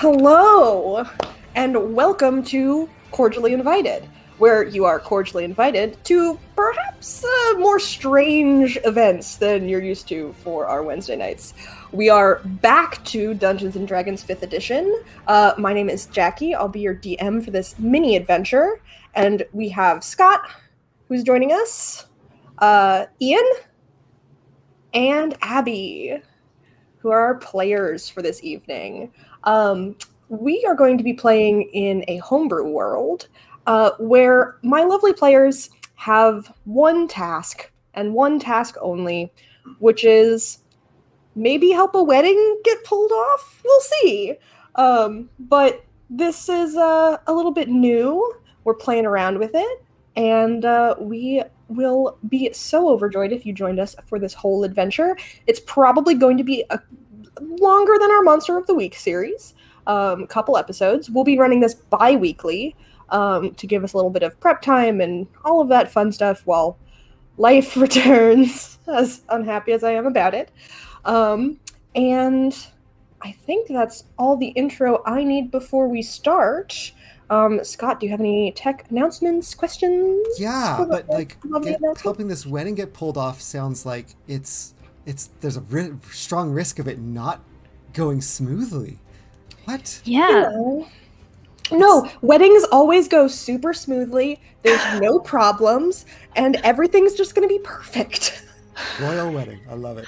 Hello, and welcome to Cordially Invited, where you are cordially invited to perhaps more strange events than you're used to for our Wednesday nights. We are back to Dungeons & Dragons 5th edition. My name is Jackie. I'll be your DM for this mini adventure, and we have Scott, who's joining us, Ian, and Abby, who are our players for this evening. We are going to be playing in a homebrew world where my lovely players have one task and one task only, which is maybe help a wedding get pulled off. We'll see. But this is a little bit new. We're playing around with it, and we will be so overjoyed if you joined us for this whole adventure. It's probably going to be longer than our Monster of the Week series. Couple episodes. We'll be running this bi-weekly to give us a little bit of prep time and all of that fun stuff while life returns, as unhappy as I am about it. And I think that's all the intro I need before we start. Scott, do you have any tech announcements, questions? Yeah, but helping this wedding get pulled off sounds like there's a strong risk of it not going smoothly. What? Yeah. No, weddings always go super smoothly. There's no problems, and everything's just going to be perfect. Royal wedding. I love it.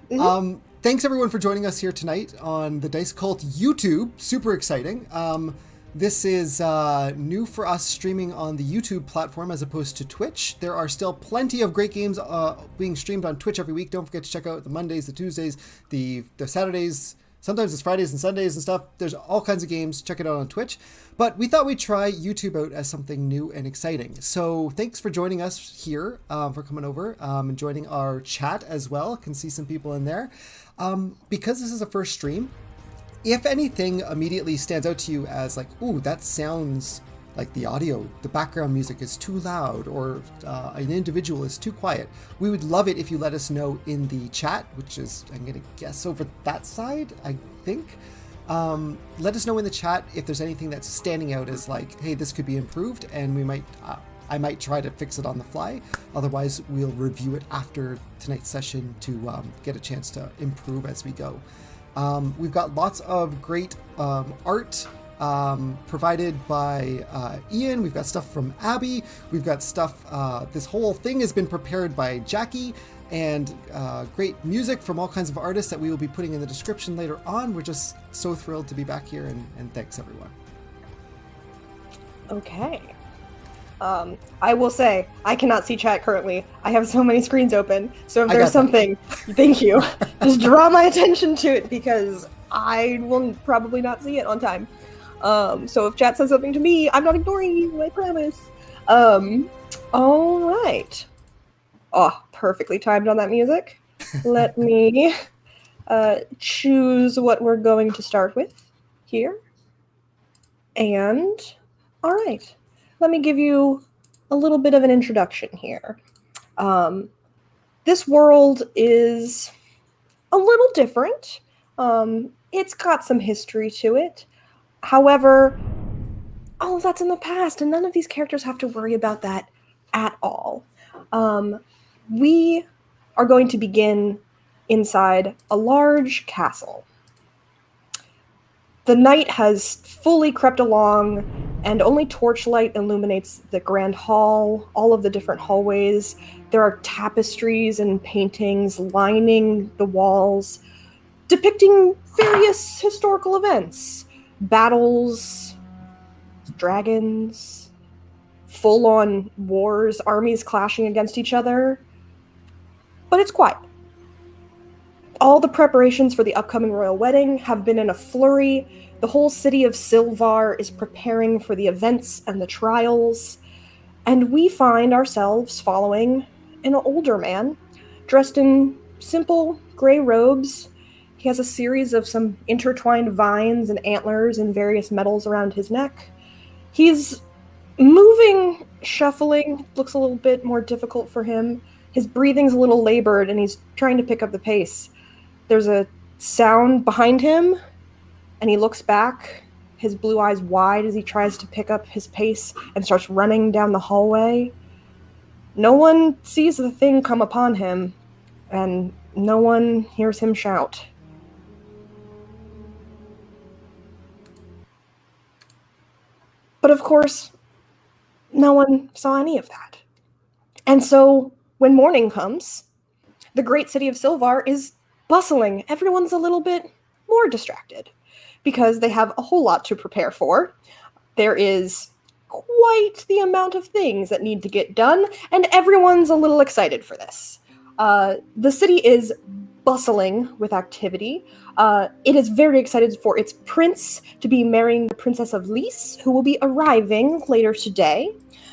Mm-hmm. Thanks everyone for joining us here tonight on the Dice Cult YouTube. Super exciting. This is new for us, streaming on the YouTube platform as opposed to Twitch. There are still plenty of great games being streamed on Twitch every week. Don't forget to check out the Mondays, the Tuesdays, the Saturdays. Sometimes it's Fridays and Sundays and stuff. There's all kinds of games. Check it out on Twitch. But we thought we'd try YouTube out as something new and exciting. So thanks for joining us here, for coming over and joining our chat as well. Can see some people in there. Because this is a first stream, if anything immediately stands out to you as like, ooh, that sounds like the background music is too loud, or an individual is too quiet, we would love it if you let us know in the chat, which is, I'm going to guess, over that side, I think. Let us know in the chat if there's anything that's standing out as like, hey, this could be improved, and I might try to fix it on the fly. Otherwise, we'll review it after tonight's session to get a chance to improve as we go. We've got lots of great art provided by Ian. We've got stuff from Abby. We've got stuff, this whole thing has been prepared by Jackie, and great music from all kinds of artists that we will be putting in the description later on. We're just so thrilled to be back here, and thanks everyone. Okay. I will say, I cannot see chat currently. I have so many screens open, so if there's something, thank you, just draw my attention to it, because I will probably not see it on time. So if chat says something to me, I'm not ignoring you, I promise. All right. Oh, perfectly timed on that music. Let me choose what we're going to start with here. And, all right. Let me give you a little bit of an introduction here. This world is a little different. It's got some history to it. However, all of that's in the past, and none of these characters have to worry about that at all. We are going to begin inside a large castle. The night has fully crept along, and only torchlight illuminates the grand hall, all of the different hallways. There are tapestries and paintings lining the walls, depicting various historical events. Battles, dragons, full-on wars, armies clashing against each other. But it's quiet. All the preparations for the upcoming royal wedding have been in a flurry. The whole city of Silvar is preparing for the events and the trials. And we find ourselves following an older man, dressed in simple gray robes. He has a series of some intertwined vines and antlers and various metals around his neck. He's moving, shuffling, looks a little bit more difficult for him. His breathing's a little labored, and he's trying to pick up the pace. There's a sound behind him, and he looks back, his blue eyes wide as he tries to pick up his pace and starts running down the hallway. No one sees the thing come upon him, and no one hears him shout. But of course, no one saw any of that. And so, when morning comes, the great city of Silvar is bustling. Everyone's a little bit more distracted because they have a whole lot to prepare for. There is quite the amount of things that need to get done, and everyone's a little excited for this. The city is bustling with activity. It is very excited for its prince to be marrying the Princess of Lys, who will be arriving later today.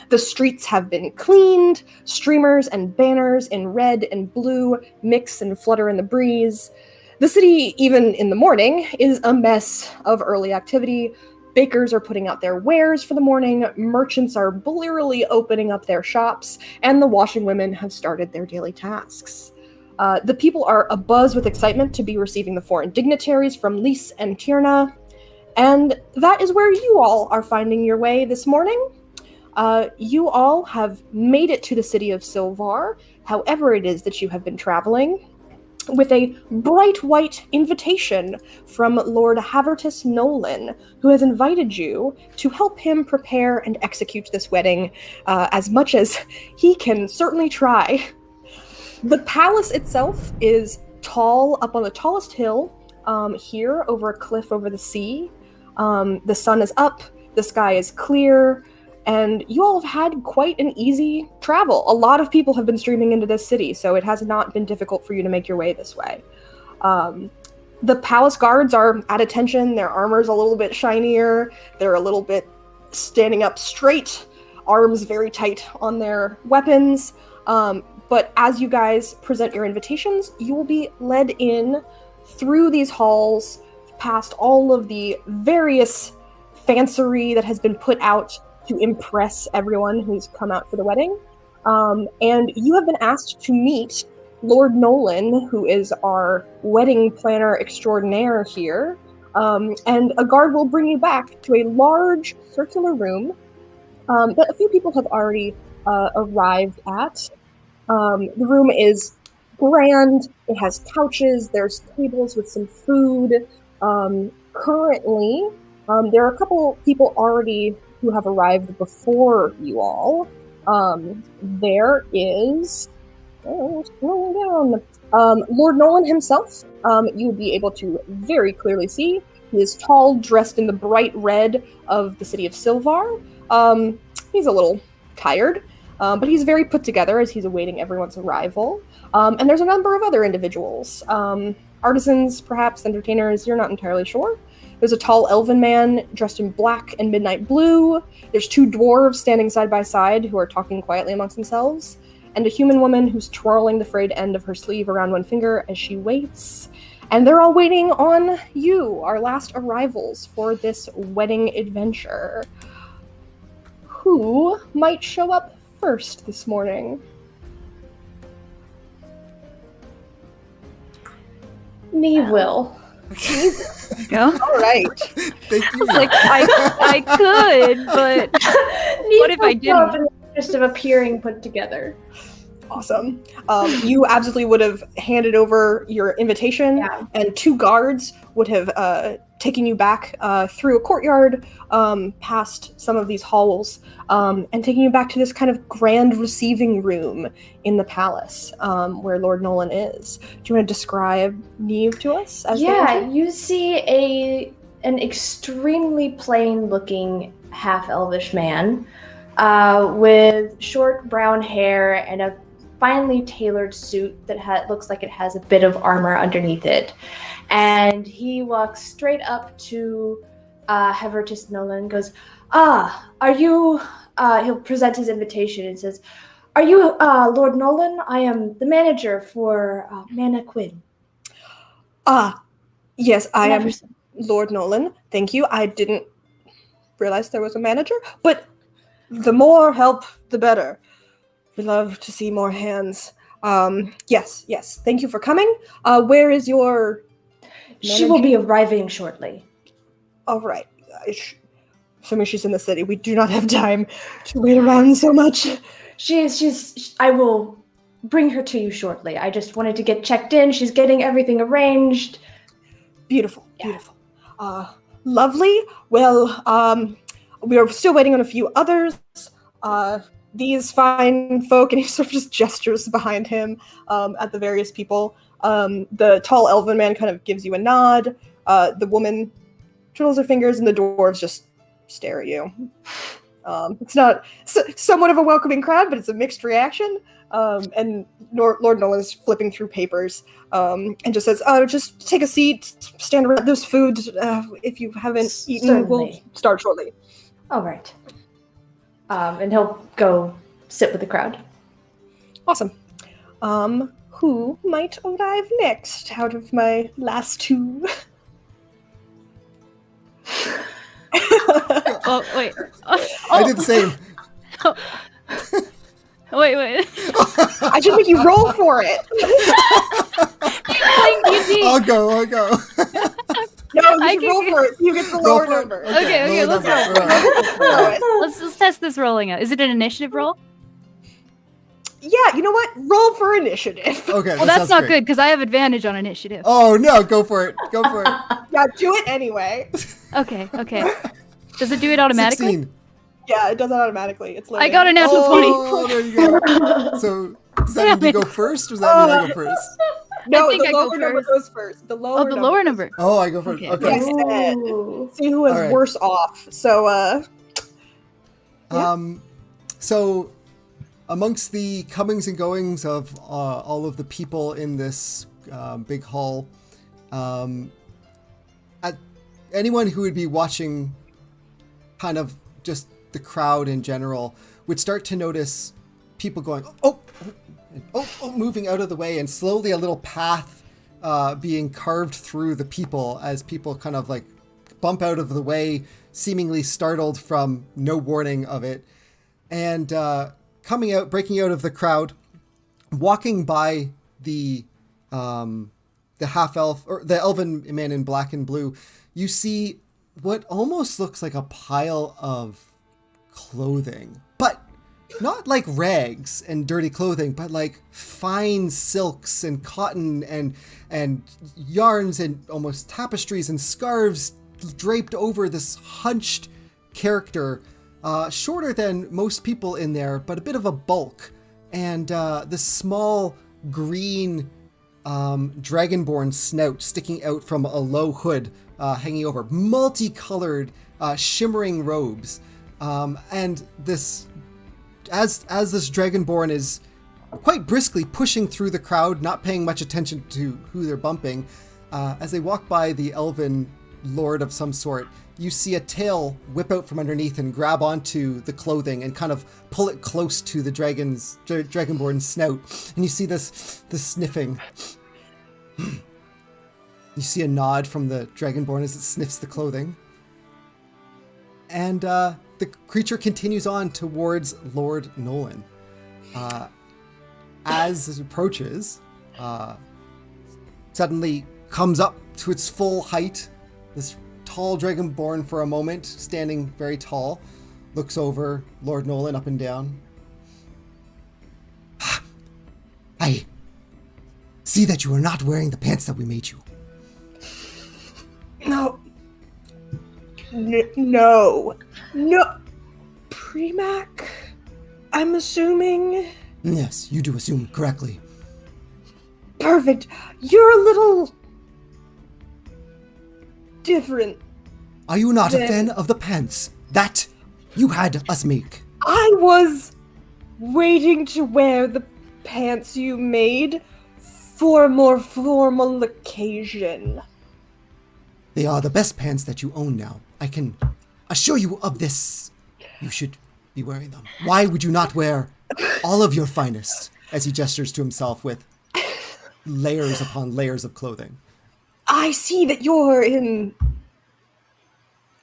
The streets have been cleaned, streamers and banners in red and blue mix and flutter in the breeze. The city, even in the morning, is a mess of early activity. Bakers are putting out their wares for the morning, merchants are blearily opening up their shops, and the washing women have started their daily tasks. The people are abuzz with excitement to be receiving the foreign dignitaries from Lys and Tierna, and that is where you all are finding your way this morning. You all have made it to the city of Silvar, however it is that you have been traveling, with a bright white invitation from Lord Havertus Nolan, who has invited you to help him prepare and execute this wedding as much as he can certainly try. The palace itself is tall, up on the tallest hill, here over a cliff over the sea. The sun is up, the sky is clear, and you all have had quite an easy travel. A lot of people have been streaming into this city, so it has not been difficult for you to make your way this way. The palace guards are at attention. Their armor's a little bit shinier. They're a little bit standing up straight, arms very tight on their weapons. But as you guys present your invitations, you will be led in through these halls, past all of the various fancery that has been put out to impress everyone who's come out for the wedding. And you have been asked to meet Lord Nolan, who is our wedding planner extraordinaire here. And a guard will bring you back to a large circular room that a few people have already arrived at. The room is grand. It has couches. There's tables with some food. Currently, there are a couple people already who have arrived before you all. There is... scrolling down. Lord Nolan himself, you will be able to very clearly see. He is tall, dressed in the bright red of the city of Silvar. He's a little tired, but he's very put together as he's awaiting everyone's arrival. And there's a number of other individuals. Artisans, perhaps, entertainers, you're not entirely sure. There's a tall elven man dressed in black and midnight blue. There's two dwarves standing side by side who are talking quietly amongst themselves. And a human woman who's twirling the frayed end of her sleeve around one finger as she waits. And they're all waiting on you, our last arrivals for this wedding adventure. Who might show up first this morning? Neve will. Go. All right. Thank you. Like I could, but what if I didn't? In the interest of appearing put together. Awesome. You absolutely would have handed over your invitation, and two guards would have taken you back through a courtyard, past some of these halls, and taking you back to this kind of grand receiving room in the palace, where Lord Nolan is. Do you want to describe Neve to us? You see an extremely plain-looking half-elvish man with short brown hair and a finely tailored suit that looks like it has a bit of armor underneath it. And he walks straight up to Havertus Nolan and goes, are you, he'll present his invitation and says, are you Lord Nolan? I am the manager for Mana Quinn. Yes, I am Lord Nolan. Thank you. I didn't realize there was a manager, but the more help, the better. We love to see more hands. Yes. Thank you for coming. Where is your manager? She will be arriving shortly. All right. Assuming she's in the city, we do not have time to wait around so much. I will bring her to you shortly. I just wanted to get checked in. She's getting everything arranged. Beautiful, beautiful. Lovely. Well, we are still waiting on a few others. These fine folk, and he sort of just gestures behind him at the various people. The tall elven man kind of gives you a nod. The woman twiddles her fingers, and the dwarves just stare at you. It's not somewhat of a welcoming crowd, but it's a mixed reaction. And Lord Nolan's flipping through papers and just says, just take a seat, stand around. There's food. If you haven't eaten, Certainly. we'll start shortly. All right. And he'll go sit with the crowd. Awesome. Who might arrive next out of my last two? Oh, wait. I did the same. Wait. I should make you roll for it. I'll go. No, you should roll for it. You get the Roll lower for it. number. Okay, lower let's number. roll. All right. Let's test this rolling out. Is it an initiative roll? Yeah, you know what? Roll for initiative. Okay. Well, that that's sounds not great. good because I have advantage on initiative. Oh no! Go for it. Yeah, do it anyway. Okay. Does it do it automatically? 16. Yeah, it does that automatically. It's I got a natural 20. Oh, there you go. So does that mean you go first, or does that mean I go first? No, think the I go lower number first. goes first. The lower The lower number. Oh, I go first. Okay. Okay. Yes. Ooh. See who is All right. worse off. So, So, amongst the comings and goings of all of the people in this big hall, anyone who would be watching kind of just the crowd in general would start to notice people going, moving out of the way, and slowly a little path being carved through the people as people kind of like bump out of the way, seemingly startled from no warning of it. And breaking out of the crowd, walking by the half elf or the elven man in black and blue, you see what almost looks like a pile of clothing, but not like rags and dirty clothing, but like fine silks and cotton and yarns and almost tapestries and scarves draped over this hunched character. Shorter than most people in there, but a bit of a bulk. And this small green dragonborn snout sticking out from a low hood hanging over. Multicolored, shimmering robes. And this, as this dragonborn is quite briskly pushing through the crowd, not paying much attention to who they're bumping, as they walk by the elven lord of some sort, you see a tail whip out from underneath and grab onto the clothing and kind of pull it close to the dragonborn's snout. And you see this sniffing. You see a nod from the dragonborn as it sniffs the clothing. And the creature continues on towards Lord Nolan. As it approaches, suddenly comes up to its full height. This tall dragonborn for a moment, standing very tall, looks over Lord Nolan up and down. I see that you are not wearing the pants that we made you. no. No. Premac, I'm assuming. Yes, you do assume correctly. Perfect. You're a little different. Are you not a fan of the pants that you had us make? I was waiting to wear the pants you made for a more formal occasion. They are the best pants that you own now. I can assure you of this. You should be wearing them. Why would you not wear all of your finest? As he gestures to himself with layers upon layers of clothing. I see that you're in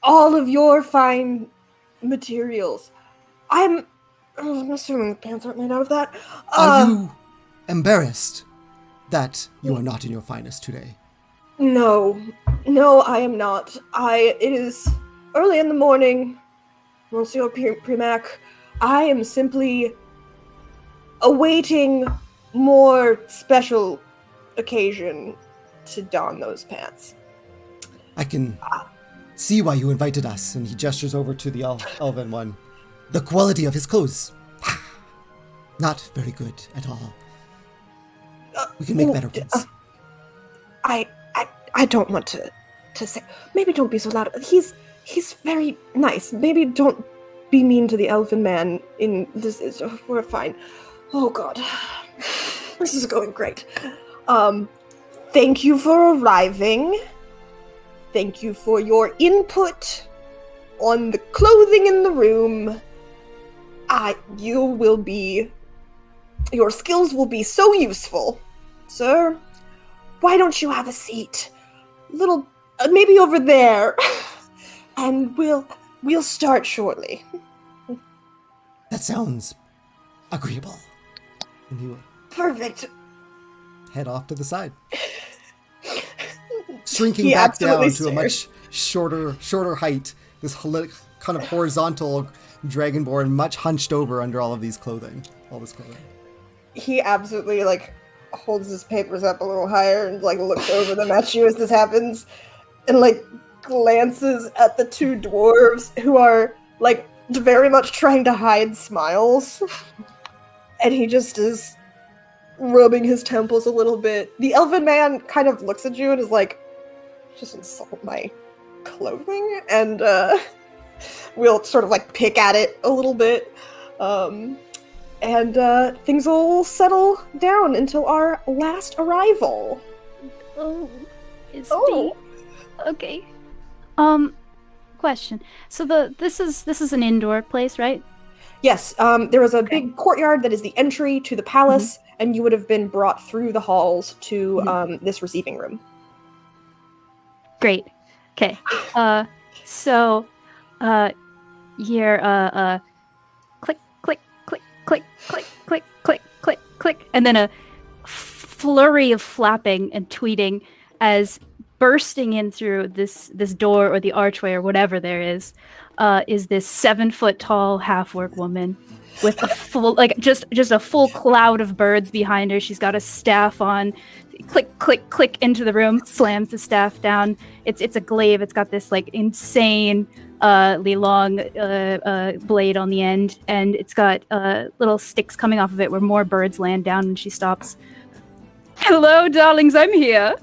all of your fine materials. I'm assuming the pants aren't made out of that. Are you embarrassed that you are not in your finest today? No. No, I am not. It is early in the morning, Monsieur Primac. I am simply awaiting more special occasion to don those pants. I can see why you invited us. And he gestures over to the elven one. The quality of his clothes. Not very good at all. We can make better ones. I don't want to say. Maybe don't be so loud. He's very nice. Maybe don't be mean to the elfin man. We're fine. Oh God, this is going great. Thank you for arriving. Thank you for your input on the clothing in the room. Your skills will be so useful. Sir, why don't you have a seat? Maybe over there. And we'll start shortly. That sounds agreeable. And he will Perfect. head off to the side. Shrinking back down to a much shorter height. This kind of horizontal dragonborn, much hunched over under all this clothing. He absolutely, holds his papers up a little higher and, looks over them at you as this happens. And, glances at the two dwarves who are, very much trying to hide smiles. And he just is rubbing his temples a little bit. The elven man kind of looks at you and is like, just insult my clothing? And, we'll sort of, pick at it a little bit. And things will settle down until our last arrival. Oh, is Oh. okay. Question. So this is an indoor place, right? Yes, there is a big courtyard that is the entry to the palace, and you would have been brought through the halls to this receiving room. Great. Okay. So here, click, click, click, click, click, click, click, click, click, and then a flurry of flapping and tweeting as bursting in through this door or the archway or whatever there is this 7-foot tall half-orc woman with a full, just a full cloud of birds behind her. She's got a staff on. Click, click, click into the room, slams the staff down. It's a glaive. It's got this insane long blade on the end, and it's got little sticks coming off of it where more birds land down, and she stops. Hello, darlings, I'm here.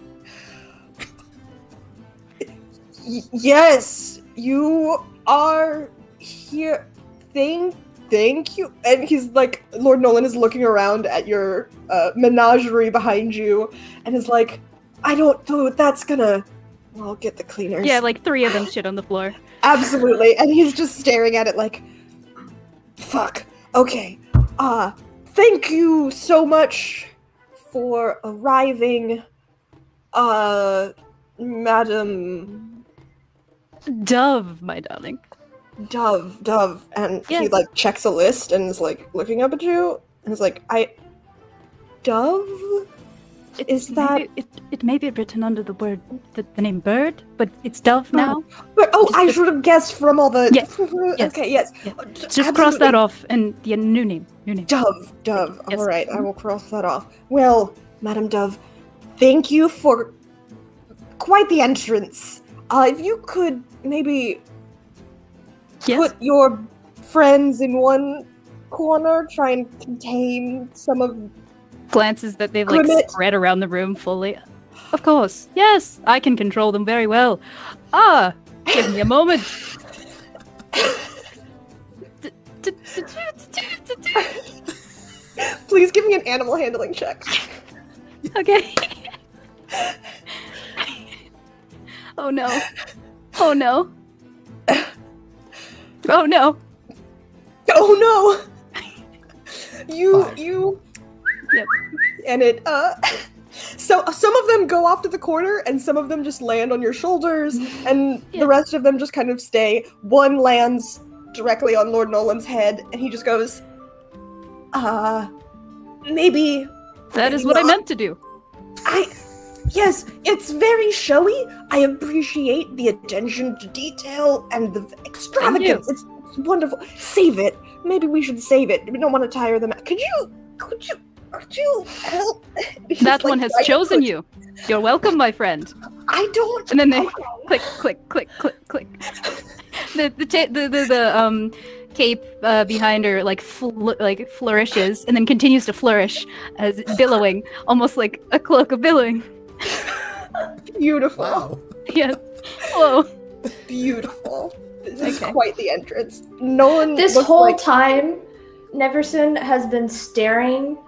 Yes, you are here. Thank you. And he's Lord Nolan is looking around at your menagerie behind you and is like, I don't know, that's gonna... I'll get the cleaners. Yeah, 3 of them shit on the floor. Absolutely. And he's just staring at it like, fuck. Okay. Thank you so much for arriving, Madam... Dove, my darling. Dove. And Yes. he checks a list and is looking up at you and is like, Dove? It may be written under the word, the name bird, but it's Dove now. But, I should have guessed from all the... Yes. Okay, yes. Yeah. Just cross that off and the new name. Dove. Yes. All right, I will cross that off. Well, Madam Dove, thank you for quite the entrance. If you could maybe put your friends in one corner, try and contain some of... Glances that they've spread around the room fully. Of course. Yes, I can control them very well. Give me a moment. Please give me an animal handling check. Okay. Oh no. Oh no. Oh no. Oh no. You. Yep. And it, so some of them go off to the corner and some of them just land on your shoulders and the rest of them just kind of stay. One lands directly on Lord Nolan's head and he just goes, maybe... That is what I meant to do. Yes, it's very showy. I appreciate the attention to detail and the extravagance. It's wonderful. Save it. Maybe we should save it. We don't want to tire them out. Could you help? He's That one like, has chosen you. You're welcome, my friend. I don't. And then they click, click, click, click, click. The cape behind her like flourishes and then continues to flourish as billowing, almost like a cloak of billowing. Beautiful. Wow. Yes. Whoa. Beautiful. This is Okay. quite the entrance. Nolan. This looks whole like- time, Neverson has been staring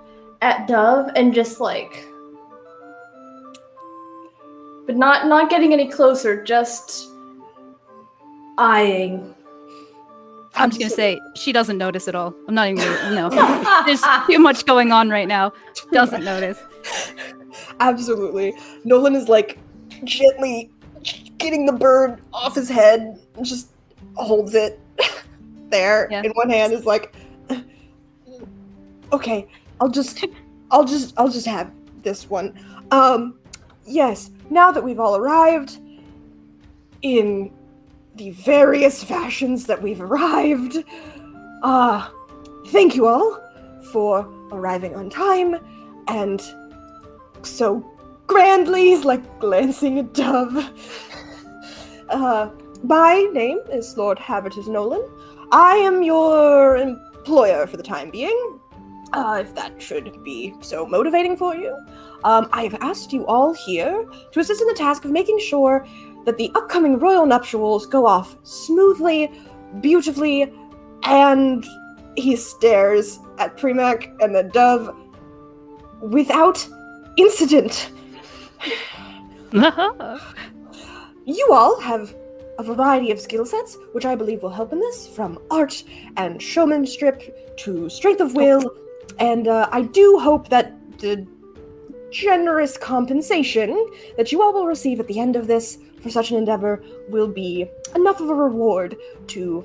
at Dove and just like, but not getting any closer, just eyeing. I'm just gonna say she doesn't notice at all. I'm not even gonna no. There's too much going on right now. Doesn't notice. Absolutely. Nolan is like gently getting the bird off his head and just holds it there Yeah. in one hand. Is like, okay, I'll just have this one. Yes, now that we've all arrived in the various fashions that we've arrived, thank you all for arriving on time and so grandly. He's like glancing at Dove. My name is Lord Habitus Nolan. I am your employer for the time being, if that should be so motivating for you. I've asked you all here to assist in the task of making sure that the upcoming royal nuptials go off smoothly, beautifully, and he stares at Premac and the Dove without incident. You all have a variety of skill sets, which I believe will help in this, from art and showmanship to strength of will, and I do hope that the generous compensation that you all will receive at the end of this for such an endeavor will be enough of a reward to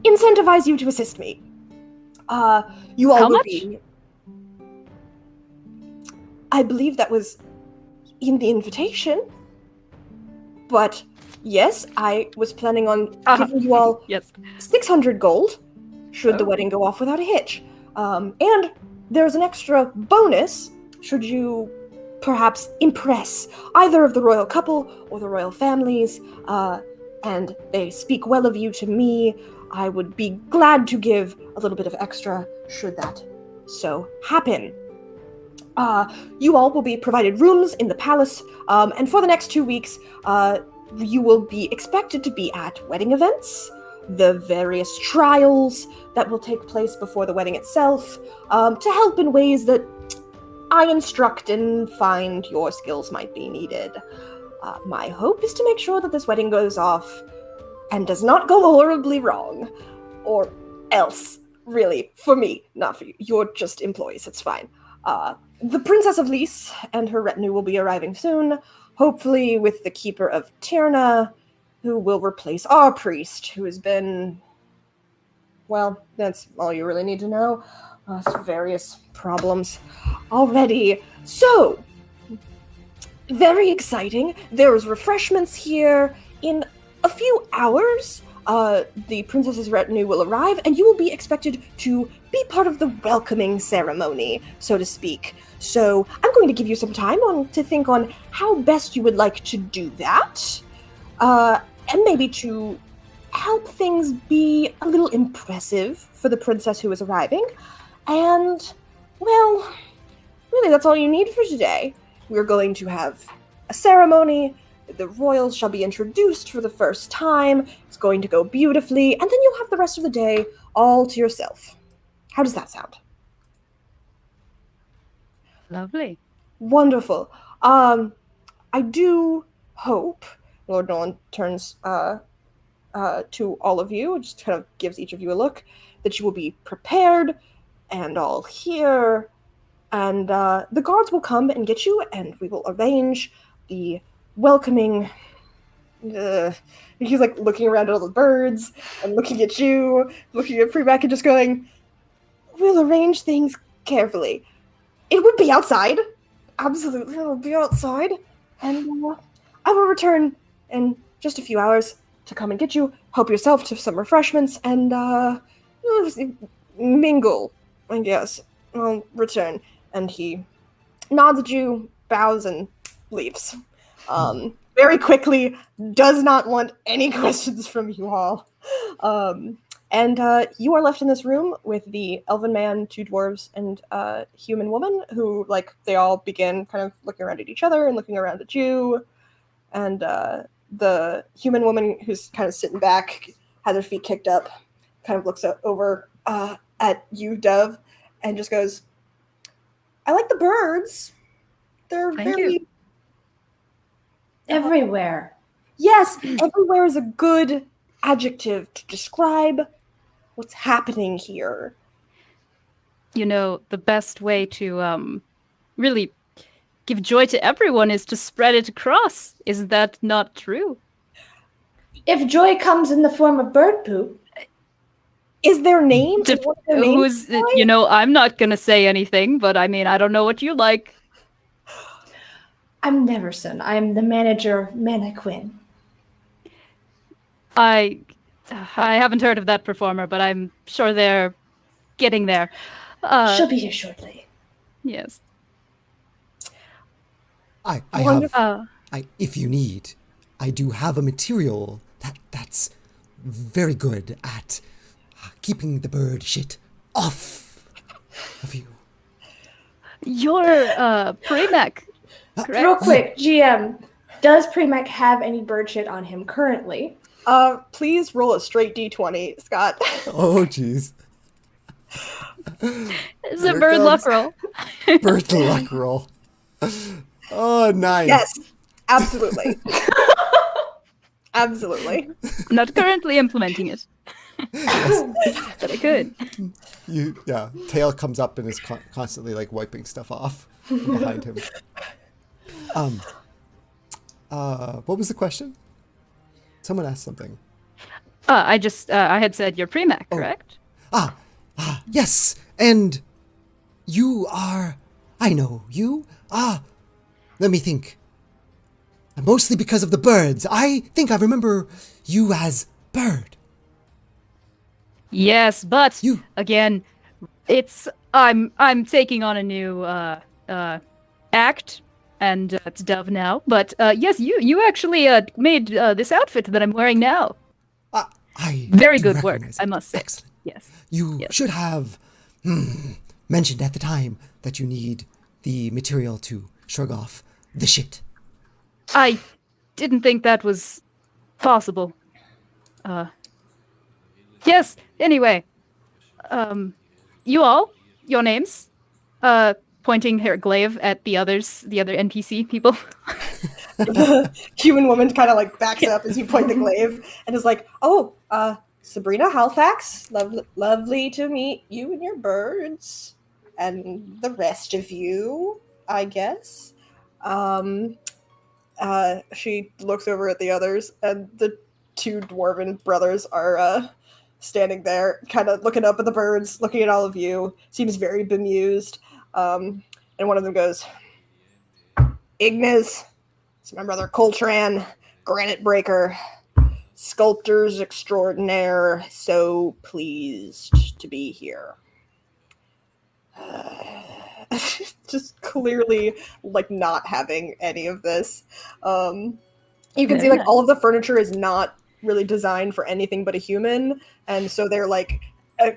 incentivize you to assist me. You all How will much? be... I believe that was in the invitation. But yes, I was planning on giving you all Yes. 600 gold should the wedding go off without a hitch. And there's an extra bonus should you perhaps impress either of the royal couple or the royal families, and they speak well of you to me. I would be glad to give a little bit of extra should that so happen. You all will be provided rooms in the palace, and for the next 2 weeks, you will be expected to be at wedding events, the various trials that will take place before the wedding itself, to help in ways that I instruct and find your skills might be needed. My hope is to make sure that this wedding goes off and does not go horribly wrong, or else, really, for me, not for you. You're just employees, it's fine. The Princess of Lys and her retinue will be arriving soon, hopefully with the Keeper of Tyrna, who will replace our priest, who has been... Well, that's all you really need to know. Various problems already. So, very exciting. There's refreshments here. In a few hours, the princess's retinue will arrive, and you will be expected to be part of the welcoming ceremony, so to speak. So, I'm going to give you some time to think on how best you would like to do that, and maybe to help things be a little impressive for the princess who is arriving. And, well, really that's all you need for today. We're going to have a ceremony. The royals shall be introduced for the first time. It's going to go beautifully, and then you'll have the rest of the day all to yourself. How does that sound? Lovely. Wonderful. I do hope, Lord Nolan turns to all of you, just kind of gives each of you a look, that you will be prepared and all here, and the guards will come and get you, and we will arrange the welcoming... he's like looking around at all the birds, and looking at you, looking at Freeback, and just going, we'll arrange things carefully. It would be outside. absolutely. I'll be outside, and I will return in just a few hours to come and get you. Help yourself to some refreshments, and mingle. I guess I'll return. And he nods at you, bows, and leaves. Very quickly, does not want any questions from you all. And you are left in this room with the elven man, two dwarves, and a human woman who, like, they all begin kind of looking around at each other and looking around at you. And the human woman, who's kind of sitting back, has her feet kicked up, kind of looks over at you, Dove, and just goes, I like the birds. They're Thank very... you. Everywhere. Yes, everywhere is a good adjective to describe what's happening here. You know, the best way to really give joy to everyone is to spread it across. Is that not true? If joy comes in the form of bird poop, Is their name? Is what their name? Who's, you know, I'm not gonna say anything, but I mean, I don't know what you like. I'm Neverson. I'm the manager of Mannequin. I haven't heard of that performer, but I'm sure they're getting there. She'll be here shortly. Yes. If you need, I do have a material that's very good at keeping the bird shit off of you. You're Premac, correct? Real quick, GM, does Premac have any bird shit on him currently? Please roll a straight D20, Scott. Oh, jeez. It's a bird luck roll. Bird luck roll. Oh, nice. Yes, absolutely. Absolutely. I'm not currently implementing it. But I could. Tail comes up and is constantly like wiping stuff off behind him. What was the question? Someone asked something. I had said you're Premac, correct? Yes, and you are, I know you, let me think. Mostly because of the birds. I think I remember you as Bird. Yes, but again, I'm taking on a new act, and it's Dove now. But yes, you actually made this outfit that I'm wearing now. Very good work, I must say. Excellent. Yes. You should have mentioned at the time that you need the material to shrug off the shit. I didn't think that was possible. Yes, anyway. You all, your names? Pointing her glaive at the other NPC people. The human woman kind of like backs up as you point the glaive and is like, oh, Sabrina Halifax, lovely to meet you and your birds. And the rest of you, I guess. She looks over at the others, and the two dwarven brothers are standing there, kind of looking up at the birds, looking at all of you, seems very bemused. And one of them goes, Ignis, it's my brother Coltran, Granite Breaker, sculptors extraordinaire, so pleased to be here. Just clearly like not having any of this. You can see like all of the furniture is not really designed for anything but a human, and so they're like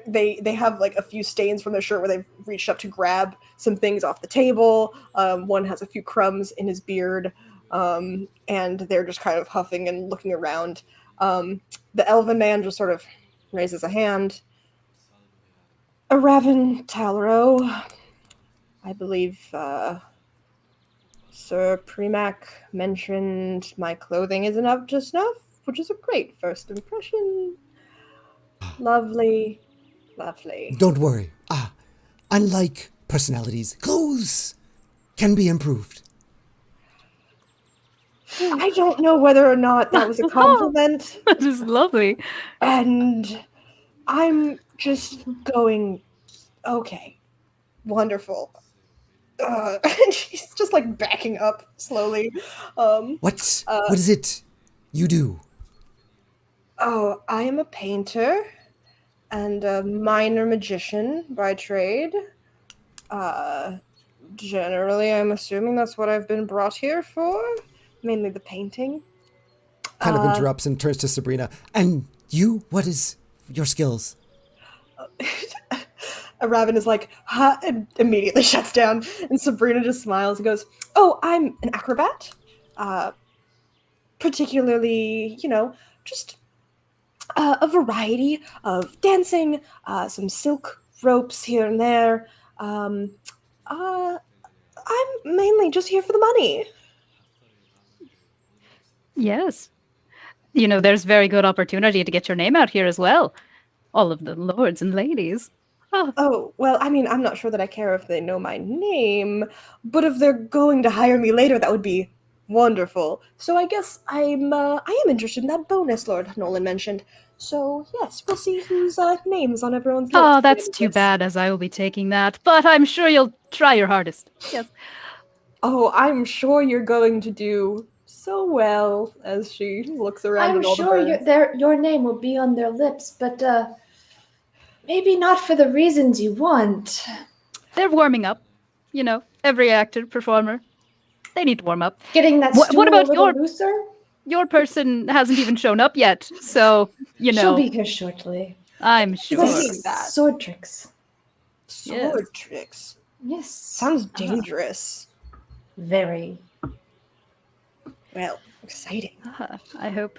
they have like a few stains from their shirt where they've reached up to grab some things off the table. One has a few crumbs in his beard, and they're just kind of huffing and looking around. The elven man just sort of raises a hand. Raven Talro, I believe Sir Premac mentioned my clothing isn't up to snuff, which is a great first impression. Lovely, lovely. Don't worry. Unlike personalities, clothes can be improved. I don't know whether or not that was a compliment. That is lovely. And I'm just going, okay, wonderful. And she's just like backing up slowly. What is it you do? Oh, I am a painter and a minor magician by trade. Uh, Generally, I'm assuming that's what I've been brought here for. Mainly the painting. Kind of interrupts and turns to Sabrina. And you? What is your skills? Raven is like, huh, and immediately shuts down. And Sabrina just smiles and goes, oh, I'm an acrobat. Particularly, just a variety of dancing, some silk ropes here and there. I'm mainly just here for the money. Yes. There's very good opportunity to get your name out here as well. All of the lords and ladies. Oh, Oh, well, I mean, I'm not sure that I care if they know my name, but if they're going to hire me later, that would be wonderful. So I guess I am interested in that bonus Lord Nolan mentioned. So yes, we'll see whose names on everyone's list. oh, that's too bad, as I will be taking that. But I'm sure you'll try your hardest. Yes. Oh, I'm sure you're going to do so well as she looks around I'm at all sure the birds. your name will be on their lips, but maybe not for the reasons you want. They're warming up. Every actor, performer, they need to warm up. Getting that stool What about a little looser? Your person hasn't even shown up yet, so, She'll be here shortly. I'm sure. Doing that. Sword tricks. Sword tricks. Yes. Sounds dangerous. Very. Well, exciting. I hope.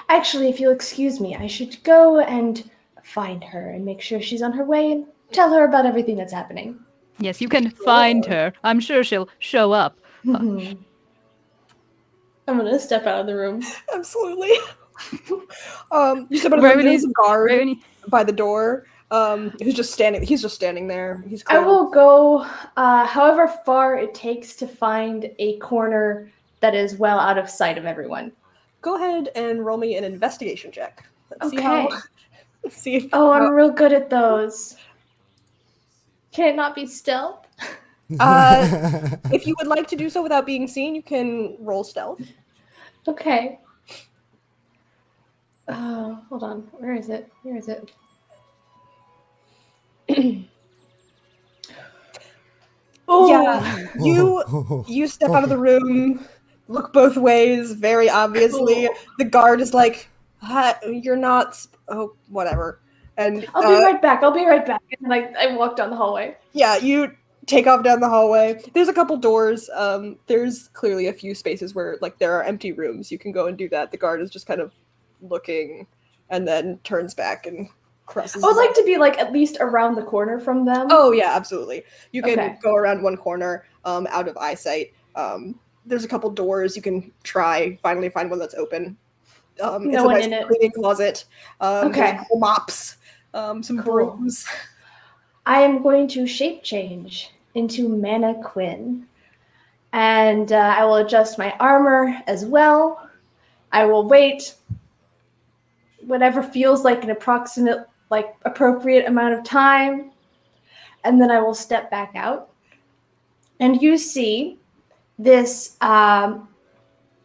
Actually, if you'll excuse me, I should go and find her and make sure she's on her way and tell her about everything that's happening. Yes, you can find her. I'm sure she'll show up. I'm gonna step out of the room. Absolutely. You step out of the room. There's a guard by the door. Who's just standing? He's just standing there. He's. I will go, however far it takes to find a corner that is well out of sight of everyone. Go ahead and roll me an investigation check. Let's see if. Oh, I'm real good at those. Can it not be stealth? If you would like to do so without being seen, you can roll stealth. Okay. Hold on. Where is it? Oh, yeah. You step out of the room, look both ways, very obviously. The guard is like, you're not. Oh, whatever. And I'll be right back. And I walk down the hallway. Yeah, you take off down the hallway. There's a couple doors. There's clearly a few spaces where there are empty rooms. You can go and do that. The guard is just kind of looking and then turns back and crosses. I would like to be at least around the corner from them. Oh yeah, absolutely. You can go around one corner, out of eyesight. There's a couple doors. You can finally find one that's open. It's a nice cleaning closet. There's a couple mops. Some brooms. I am going to shape change into Mannequin. And I will adjust my armor as well. I will wait whatever feels like an approximate, appropriate amount of time. And then I will step back out. And you see this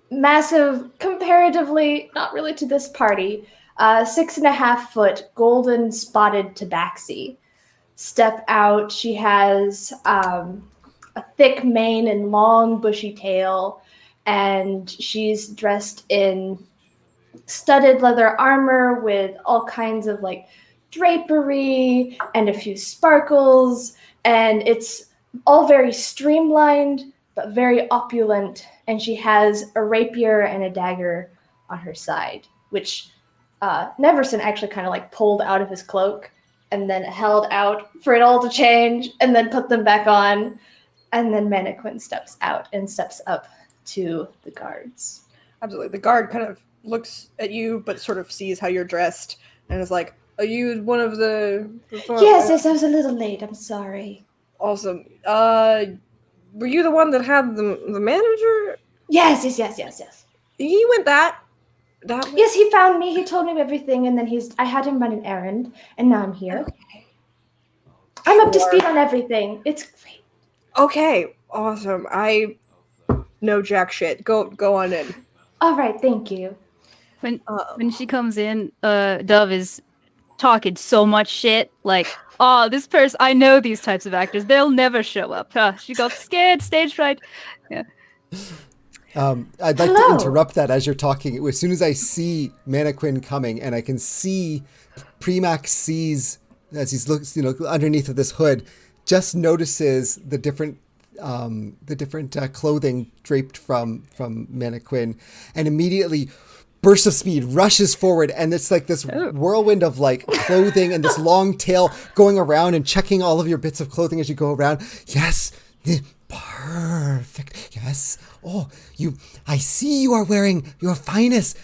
massive, comparatively, not really to this party, 6.5-foot golden spotted tabaxi step out. She has a thick mane and long bushy tail, and she's dressed in studded leather armor with all kinds of drapery and a few sparkles, and it's all very streamlined but very opulent, and she has a rapier and a dagger on her side, which Neverson actually kind of pulled out of his cloak and then held out for it all to change and then put them back on. And then Mannequin steps out and steps up to the guards. Absolutely. The guard kind of looks at you but sort of sees how you're dressed and is like, are you one of the... Yes, I was a little late. I'm sorry. Awesome. Were you the one that had the manager? Yes. He went that way? Yes, he found me. He told me everything, and then I had him run an errand, and now I'm here. Okay. I'm up to speed on everything. It's great. Okay. Awesome. I know jack shit. Go on in. All right, thank you. When she comes in, Dove is talking so much shit. Like, oh, this person, I know these types of actors. They'll never show up. She got scared, stage fright. Yeah. I'd like to Hello. interrupt that as you're talking. As soon as I see Mannequin coming, and I can see Premax sees as he's looks, underneath of this hood, just notices the different clothing draped from Mannequin, and immediately bursts of speed rushes forward, and it's like this whirlwind of like clothing and this long tail going around and checking all of your bits of clothing as you go around. Yes, perfect. Yes. Oh, I see you are wearing your finest.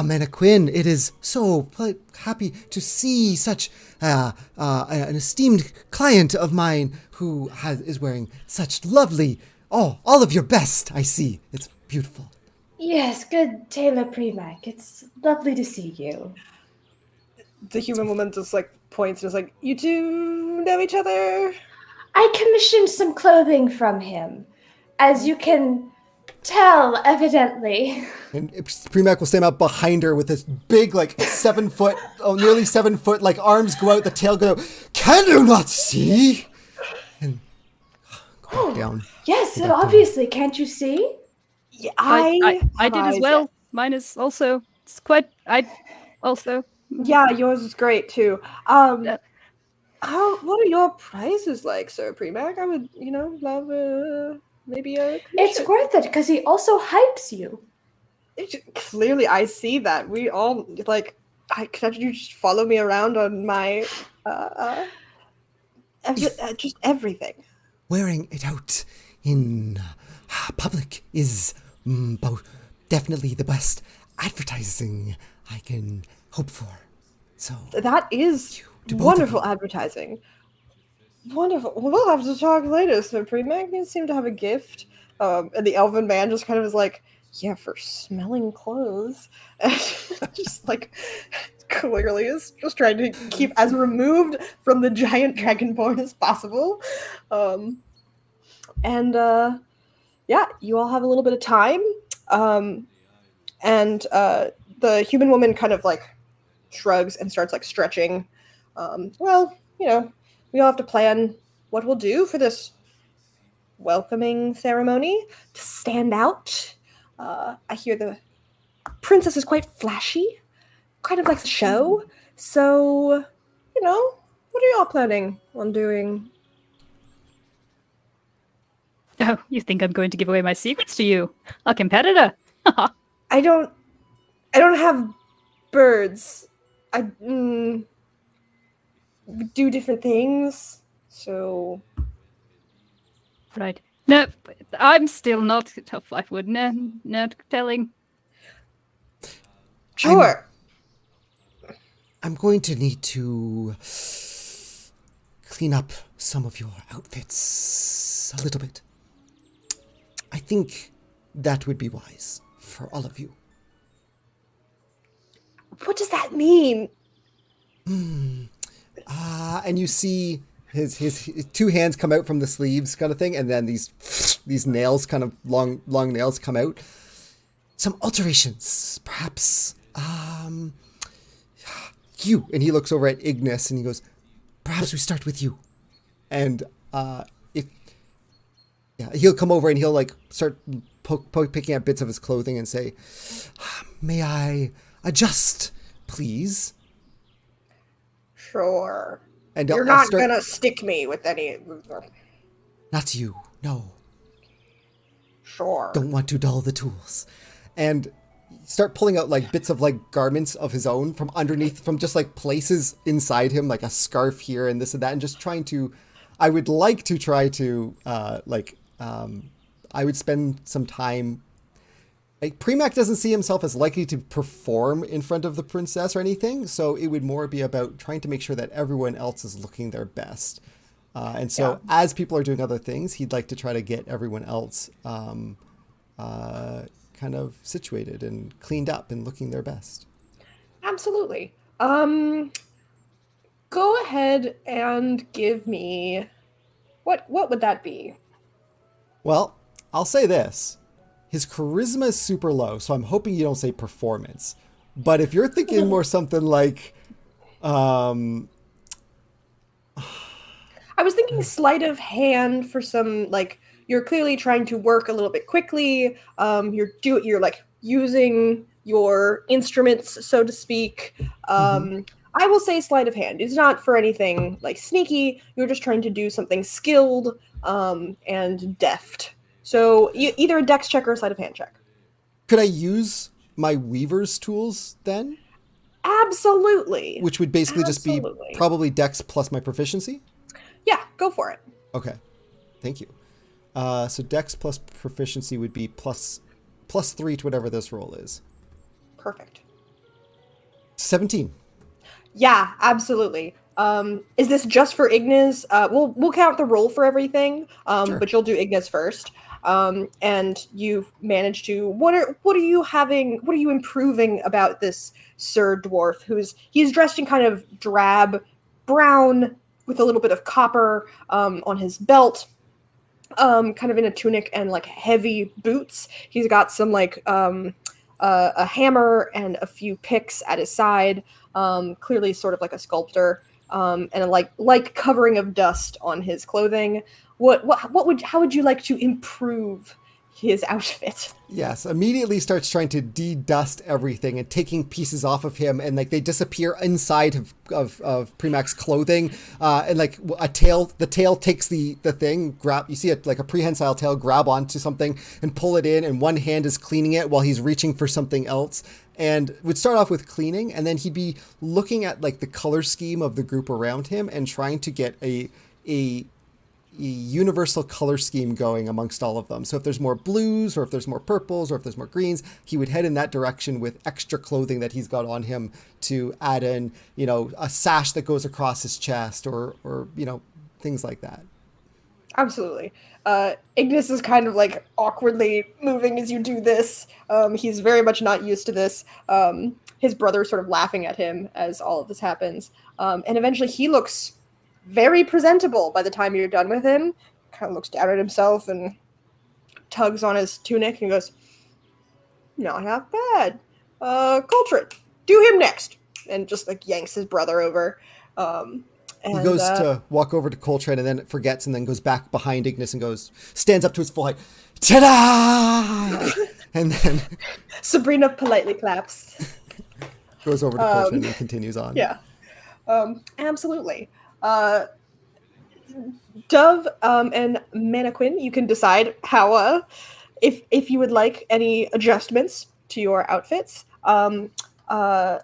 Mannequin, it is so happy to see such an esteemed client of mine who is wearing such lovely, all of your best. I see. It's beautiful. Yes, good Taylor Premack. It's lovely to see you. The human woman just like points and is like, "You two know each other?" I commissioned some clothing from him, as you can tell, evidently. And Premack will stand up behind her with this big, like 7 foot, nearly 7 foot, like arms go out, the tail go, "Can you not see?" And go down. Yes, and obviously, can't you see? Yeah, I did as well. Mine is also, it's quite, I also. Yeah, yours is great too. What are your prices like, Sir Premack? I would, love maybe a commission. It's worth it, because he also hypes you. Clearly, I see that. We all, like, could you just follow me around on my, just everything. Wearing it out in public is definitely the best advertising I can hope for. So that is wonderful advertising. Wonderful. We'll have to talk later, Sir Premack. You seem to have a gift. And the elven man just kind of is like, yeah, for smelling clothes. Just like, clearly is just trying to keep as removed from the giant dragonborn as possible. Yeah, you all have a little bit of time. The human woman kind of like shrugs and starts like stretching. Well, we all have to plan what we'll do for this welcoming ceremony to stand out. I hear the princess is quite flashy, kind of like the show. So, what are y'all planning on doing? Oh, you think I'm going to give away my secrets to you? A competitor? I don't have birds. I do different things. So Right. No, I'm still not tough. I would not telling. Sure. I'm going to need to clean up some of your outfits a little bit. I think that would be wise for all of you. What does that mean? And you see his 2 hands come out from the sleeves kind of thing, and then these nails, kind of long nails, come out. Some alterations, perhaps. You. And he looks over at Ignis and he goes, "Perhaps we start with you." And he'll come over and he'll like start picking at bits of his clothing and say, "May I adjust, please?" Sure. And you're not gonna stick me with any. Not you, no. Sure. Don't want to dull the tools. And start pulling out like bits of like garments of his own from underneath, from just like places inside him, like a scarf here and this and that, and just trying to, I would like to try to I would spend some time. Like, Premack doesn't see himself as likely to perform in front of the princess or anything, so it would more be about trying to make sure that everyone else is looking their best. As people are doing other things, he'd like to try to get everyone else kind of situated and cleaned up and looking their best. Absolutely. Go ahead and give me what would that be? Well, I'll say this. His charisma is super low, so I'm hoping you don't say performance. But if you're thinking more something like, I was thinking sleight of hand for some, like, you're clearly trying to work a little bit quickly. You're like using your instruments, so to speak. mhm. I will say sleight of hand. It's not for anything like sneaky. You're just trying to do something skilled and deft. So either a dex check or a sleight of hand check. Could I use my weaver's tools then? Absolutely. Which would basically just be Absolutely. probably dex plus my proficiency? Yeah, go for it. Okay. Thank you. So dex plus proficiency would be plus 3 to whatever this roll is. Perfect. 17. Yeah, absolutely. Is this just for Ignis? We'll count the roll for everything, Sure. but you'll do Ignis first. And you've managed to. What are you having? What are you improving about this Sir Dwarf? He's dressed in kind of drab brown with a little bit of copper on his belt. Kind of in a tunic and like heavy boots. He's got some like a hammer and a few picks at his side. Clearly, sort of like a sculptor, and a like covering of dust on his clothing. How would you like to improve his outfit? Yes, immediately starts trying to de-dust everything and taking pieces off of him, and like they disappear inside of Premac's clothing, and like the tail takes the thing, you see it like a prehensile tail grab onto something and pull it in, and one hand is cleaning it while he's reaching for something else, and would start off with cleaning, and then he'd be looking at like the color scheme of the group around him and trying to get a universal color scheme going amongst all of them. So if there's more blues, or if there's more purples, or if there's more greens, he would head in that direction with extra clothing that he's got on him to add in, a sash that goes across his chest, or things like that. Absolutely. Ignis is kind of like awkwardly moving as you do this. He's very much not used to this. His brother's sort of laughing at him as all of this happens. And eventually he looks very presentable by the time you're done with him. Kind of looks down at himself and tugs on his tunic and goes, not half bad. Coltrane, do him next. And just like yanks his brother over. He goes to walk over to Coltrane and then forgets, and then goes back behind Ignis and stands up to his full height. Ta-da! And then Sabrina politely claps. Goes over to Coltrane and continues on. Yeah. Absolutely. Dove and Mannequin, you can decide how, if you would like any adjustments to your outfits. A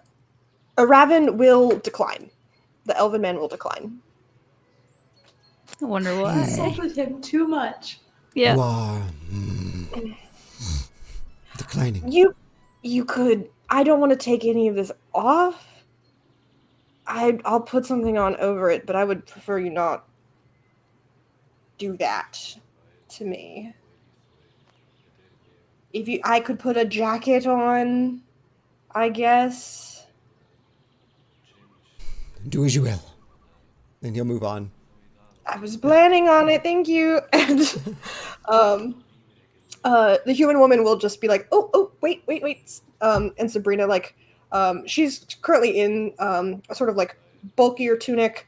Raven will decline. The Elven man will decline. I wonder I why. insulted him too much. Yeah. You are declining. You could. I don't want to take any of this off. I'll put something on over it, but I would prefer you not do that to me. I could put a jacket on, I guess. Do as you will. Then he'll move on. I was planning on it, thank you. And the human woman will just be like, oh, wait. And Sabrina, like, she's currently in a sort of like bulkier tunic,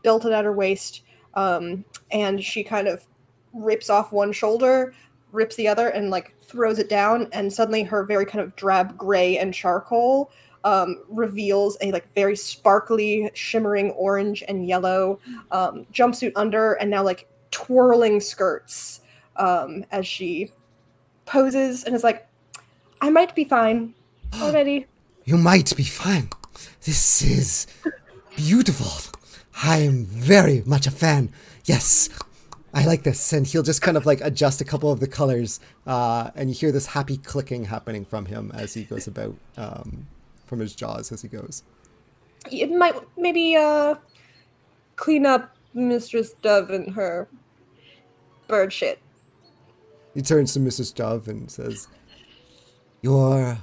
belted at her waist, and she kind of rips off one shoulder, rips the other, and like throws it down, and suddenly her very kind of drab gray and charcoal reveals a like very sparkly, shimmering orange and yellow jumpsuit under, and now like twirling skirts as she poses and is like, I might be fine already. You might be fine. This is beautiful. I am very much a fan. Yes, I like this. And he'll just kind of like adjust a couple of the colors, and you hear this happy clicking happening from him as he goes about, from his jaws as he goes. It might maybe clean up Mistress Dove and her bird shit. He turns to Mrs. Dove and says, your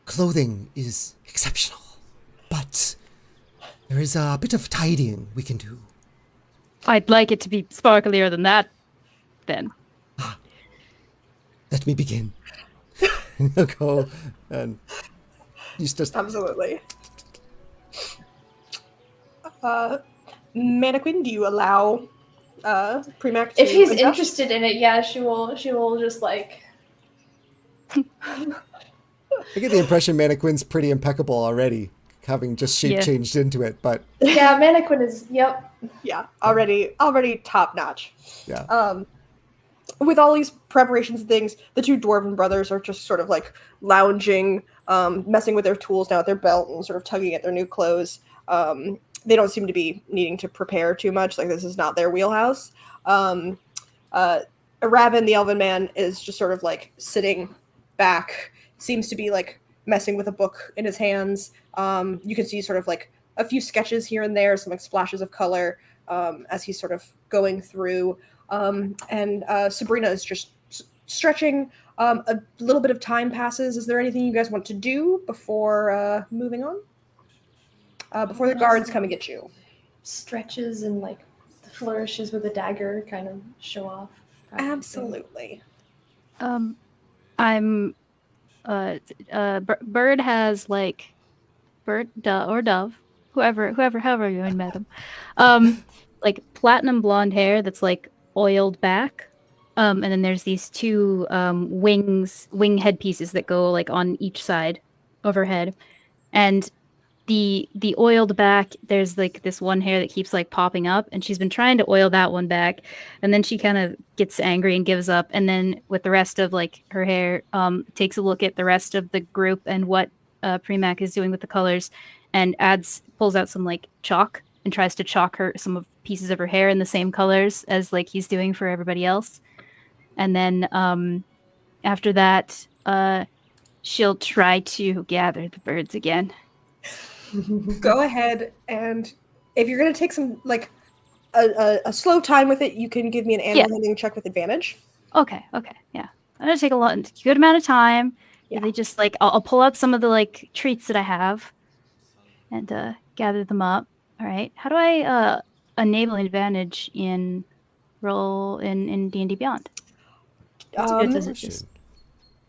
clothing is exceptional, but there is a bit of tidying we can do. I'd like it to be sparklier than that, then. Let me begin. And he'll go and he's just Absolutely. Mannequin, do you allow Premac to If he's adjust? interested in it, yeah, she will just like. I get the impression Mannequin's pretty impeccable already, having just shape changed into it, but Yeah, Mannequin is. Yep. Yeah, already top notch. yeah. With all these preparations and things, the two dwarven brothers are just sort of like lounging, messing with their tools now at their belt and sort of tugging at their new clothes. They don't seem to be needing to prepare too much. Like, this is not their wheelhouse. Raven, the elven man, is just sort of like sitting back, seems to be like messing with a book in his hands. You can see sort of like a few sketches here and there, some like splashes of color as he's sort of going through. And Sabrina is just stretching. A little bit of time passes. Is there anything you guys want to do before moving on? Before the guards come and get you. Stretches and like the flourishes with a dagger kind of show off. Absolutely. I'm Bird has like or Dove, however you met him. Like platinum blonde hair that's like oiled back. And then there's these two wing headpieces that go like on each side overhead. And the oiled back, there's like this one hair that keeps like popping up, and she's been trying to oil that one back, and then she kind of gets angry and gives up, and then with the rest of like her hair, takes a look at the rest of the group and what Premac is doing with the colors, and pulls out some like chalk and tries to chalk some of pieces of her hair in the same colors as like he's doing for everybody else. And then after that, she'll try to gather the birds again. Go ahead, and if you're going to take some, like, a slow time with it, you can give me an animal handling check with advantage. Okay, yeah. I'm going to take a good amount of time. Yeah. They just, like, I'll pull out some of the, like, treats that I have and gather them up. All right. How do I enable advantage in D&D Beyond? That's a good question.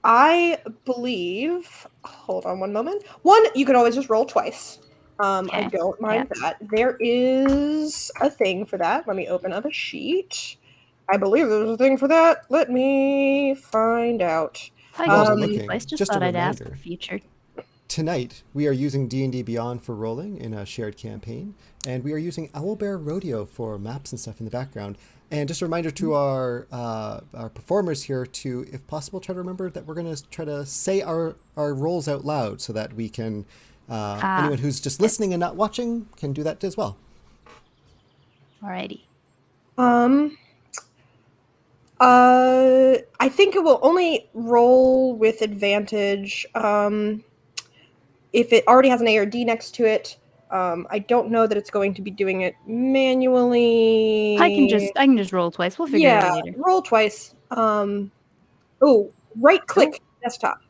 I believe. Hold on one moment. One, you can always just roll twice. Okay. I don't mind that. There is a thing for that. Let me open up a sheet. I believe there's a thing for that. Let me find out. I just thought I'd ask for future. Tonight, we are using D&D Beyond for rolling in a shared campaign, and we are using Owlbear Rodeo for maps and stuff in the background. And just a reminder to our performers here to, if possible, try to remember that we're going to try to say our roles out loud so that we can, anyone who's just listening and not watching can do that as well. Alrighty. I think it will only roll with advantage if it already has an A or D next to it. I don't know that it's going to be doing it manually. I can just roll twice. We'll figure it out later. Roll twice. Right click desktop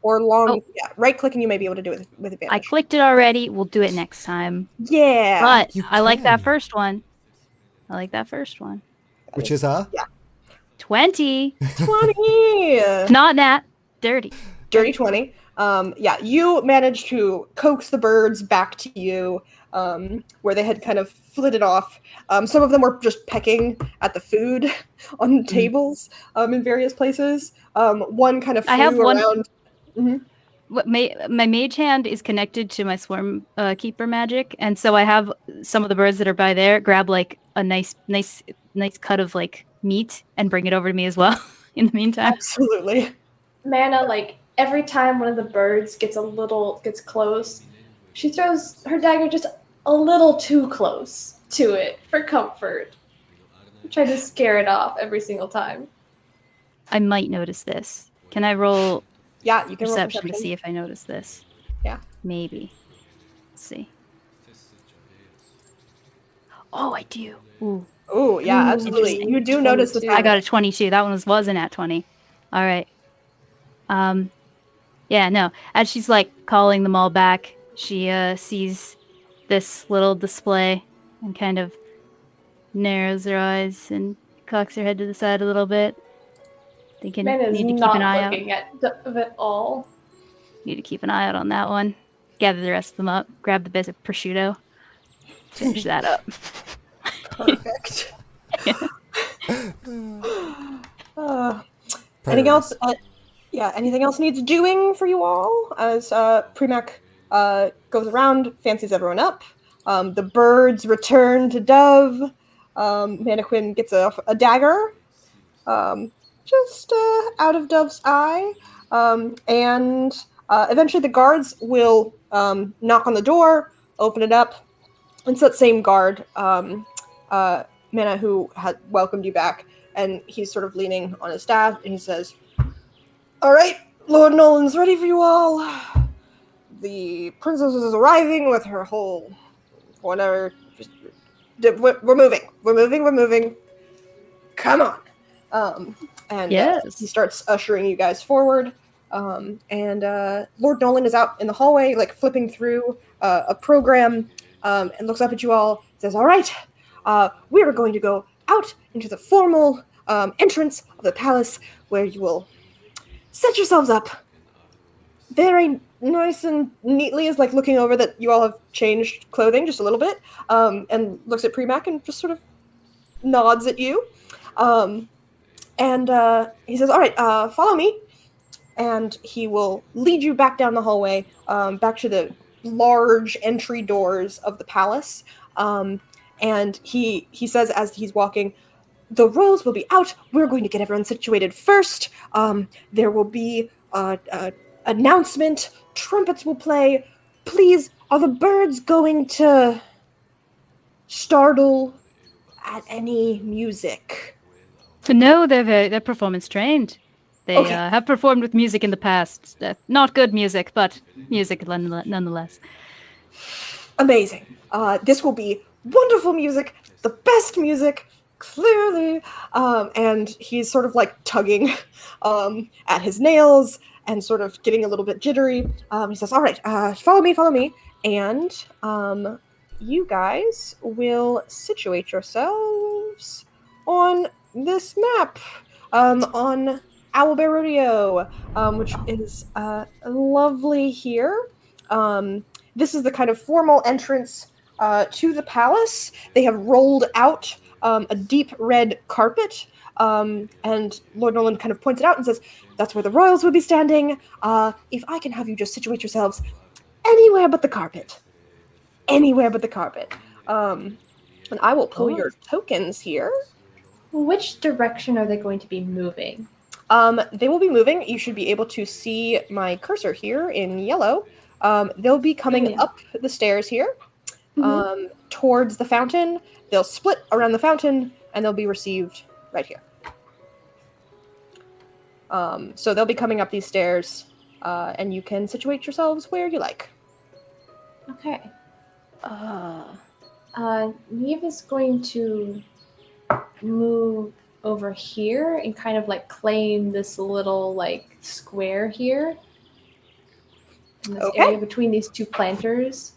or long. Yeah, right click and you may be able to do it with advantage. I clicked it already. We'll do it next time. Yeah, but I like that first one. Which is 20. 20. Not nat. Dirty 20. You managed to coax the birds back to you, where they had kind of flitted off. Some of them were just pecking at the food on the tables in various places. One kind of flew around. My mage hand is connected to my swarm keeper magic, and so I have some of the birds that are by there grab like a nice cut of like meat and bring it over to me as well. In the meantime, absolutely. Mana, like every time one of the birds gets close, she throws her dagger just a little too close to it for comfort. Try to scare it off every single time. I might notice this. Can I roll? Yeah, you can roll perception to see if I notice this. Yeah, maybe. Let's see. Oh, I do. Ooh. Oh, yeah, absolutely. You do notice the. I got a 22. That one wasn't at 20. All right. Yeah, no. As she's like calling them all back, she sees this little display and kind of narrows her eyes and cocks her head to the side a little bit, thinking Man is need to keep an not eye out. looking at Dove at all. Need to keep an eye out on that one. Gather the rest of them up. Grab the bit of prosciutto. Finish that up. Perfect. Anything else? Anything else needs doing for you all? As Premac goes around, fancies everyone up. The birds return to Dove. Mannequin gets a dagger, just out of Dove's eye. And eventually the guards will knock on the door, open it up. And it's that same guard, Mana, who had welcomed you back. And he's sort of leaning on his staff, and he says, "All right, Lord Nolan's ready for you all. The princess is arriving with her whole whatever. We're moving. Come on." And Yes. he starts ushering you guys forward. And Lord Nolan is out in the hallway, like flipping through a program, and looks up at you all. Says, "All right, we are going to go out into the formal entrance of the palace, where you will set yourselves up very nice and neatly." Is like looking over that you all have changed clothing just a little bit, and looks at Premac and just sort of nods at you. And he says, "All right, follow me." And he will lead you back down the hallway, back to the large entry doors of the palace. And he says as he's walking, "The royals will be out. We're going to get everyone situated first. There will be an announcement. Trumpets will play. Please, are the birds going to startle at any music?" No, they're performance trained. They Okay. have performed with music in the past. Not good music, but music nonetheless. Amazing. This will be wonderful music, the best music, clearly. And he's sort of like tugging at his nails and sort of getting a little bit jittery. He says, "All right, follow me. And you guys will situate yourselves on this map, on Owlbear Rodeo, which is lovely here. This is the kind of formal entrance to the palace. They have rolled out a deep red carpet, and Lord Nolan kind of points it out and says, "That's where the royals will be standing. If I can have you just situate yourselves anywhere but the carpet. Anywhere but the carpet." And I will pull your tokens here. Which direction are they going to be moving? They will be moving. You should be able to see my cursor here in yellow. They'll be coming up the stairs here, towards the fountain. They'll split around the fountain, and they'll be received right here. So they'll be coming up these stairs, and you can situate yourselves where you like. Okay. Neve is going to move over here and kind of like claim this little like square here in this area between these two planters.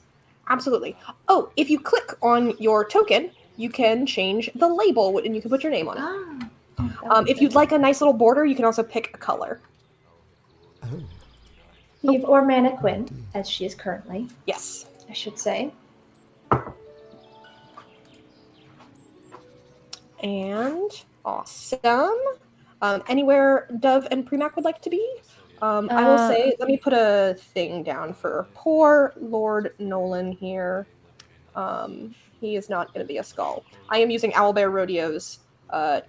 Absolutely. Oh, if you click on your token, you can change the label and you can put your name on it. If you'd like a nice little border, you can also pick a color. Neve or Mannequin, as she is currently. Yes. I should say. And awesome. Anywhere Dove and Premac would like to be? I will say, let me put a thing down for poor Lord Nolan here. He is not going to be a skull. I am using Owlbear Rodeo's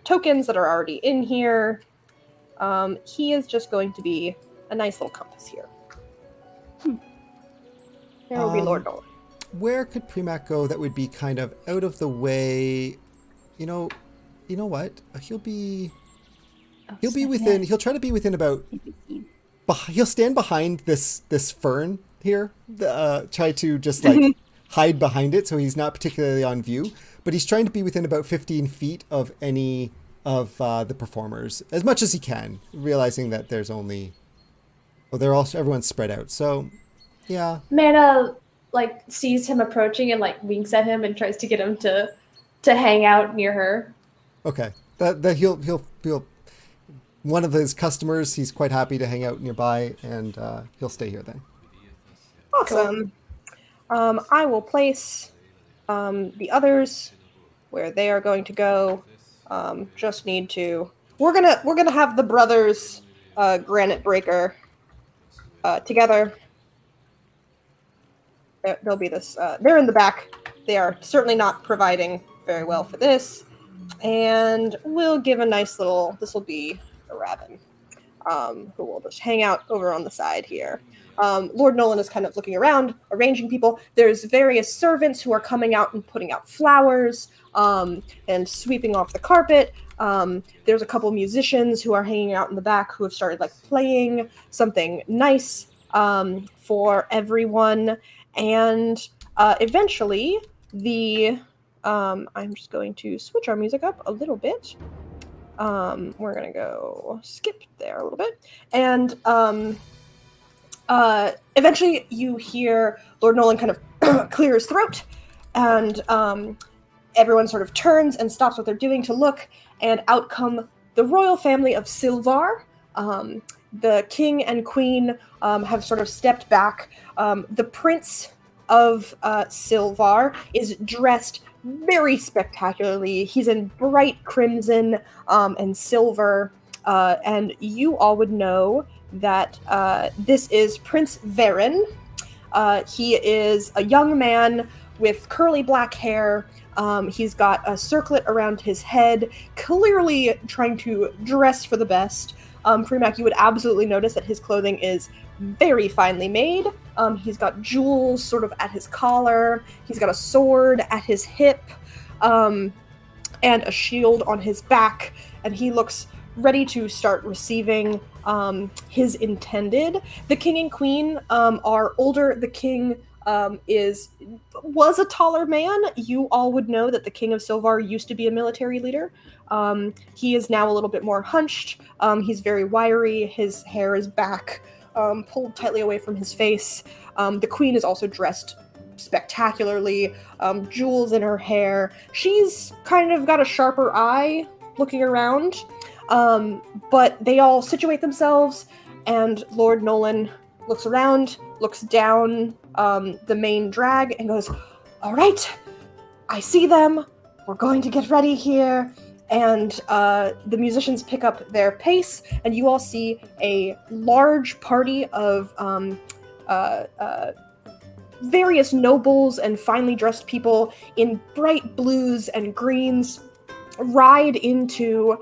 tokens that are already in here. He is just going to be a nice little compass here. There will be Lord Nolan. Where could Premac go that would be kind of out of the way? You know what? He'll be within. He'll try to be within about. He'll stand behind this fern here. Try to just like hide behind it, so he's not particularly on view. But he's trying to be within about 15 feet of any of the performers as much as he can, realizing that there's only. Well, everyone's spread out. So, yeah. Mana like sees him approaching and like winks at him and tries to get him to to hang out near her. Okay. That he'll one of his customers. He's quite happy to hang out nearby, and he'll stay here then. Awesome. I will place the others where they are going to go. Just need to. We're gonna have the brothers Granite Breaker together. There'll be this. They're in the back. They are certainly not providing very well for this, and we'll give a nice little. This will be a rabbin, who will just hang out over on the side here. Lord Nolan is kind of looking around, arranging people. There's various servants who are coming out and putting out flowers and sweeping off the carpet. There's a couple musicians who are hanging out in the back who have started like playing something nice for everyone. And eventually, I'm just going to switch our music up a little bit. We're gonna go skip there a little bit, and eventually you hear Lord Nolan kind of clear his throat, and everyone sort of turns and stops what they're doing to look, and out come the royal family of Silvar. The king and queen have sort of stepped back. The prince of Silvar is dressed very spectacularly. He's in bright crimson and silver, and you all would know that this is Prince Varen. He is a young man with curly black hair. He's got a circlet around his head, clearly trying to dress for the best. Premac, you would absolutely notice that his clothing is very finely made. He's got jewels sort of at his collar. He's got a sword at his hip, and a shield on his back. And he looks ready to start receiving his intended. The king and queen are older. The king was a taller man. You all would know that the king of Silvar used to be a military leader. He is now a little bit more hunched. He's very wiry. His hair is back, pulled tightly away from his face. The queen is also dressed spectacularly, jewels in her hair. She's kind of got a sharper eye looking around, but they all situate themselves, and Lord Nolan looks around, looks down the main drag, and goes, "All right, I see them. We're going to get ready here." And the musicians pick up their pace, and you all see a large party of various nobles and finely dressed people in bright blues and greens ride into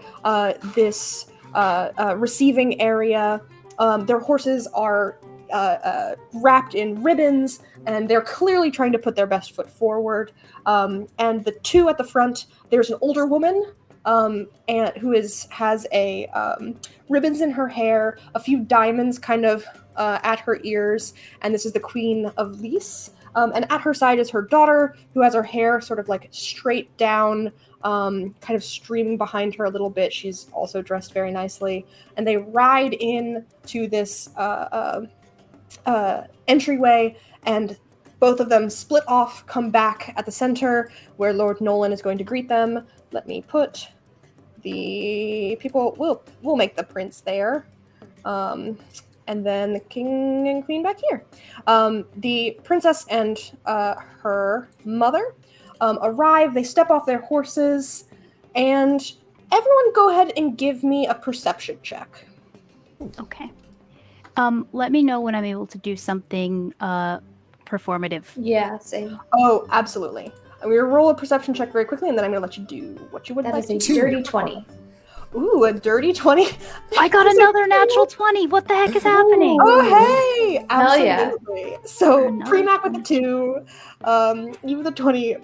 this receiving area. Their horses are wrapped in ribbons, and they're clearly trying to put their best foot forward. And the two at the front, there's an older woman and who has a ribbons in her hair, a few diamonds kind of at her ears, and this is the Queen of Lys. And at her side is her daughter, who has her hair sort of like straight down, kind of streaming behind her a little bit. She's also dressed very nicely, and they ride in to this entryway, and both of them split off, come back at the center where Lord Nolan is going to greet them. Let me put the people. We'll make the prince there, and then the king and queen back here. The princess and her mother arrive. They step off their horses, and everyone go ahead and give me a perception check. Okay. Let me know when I'm able to do something performative. Yeah, same. Oh, absolutely. I'm going to roll a perception check very quickly, and then I'm going to let you do what you would That like is to a do. dirty 20. Ooh, a dirty 20. I got another natural 20. What the heck is happening? Oh, hey! Hell yeah. Absolutely. So, Another Premac with the 2, you with the 20,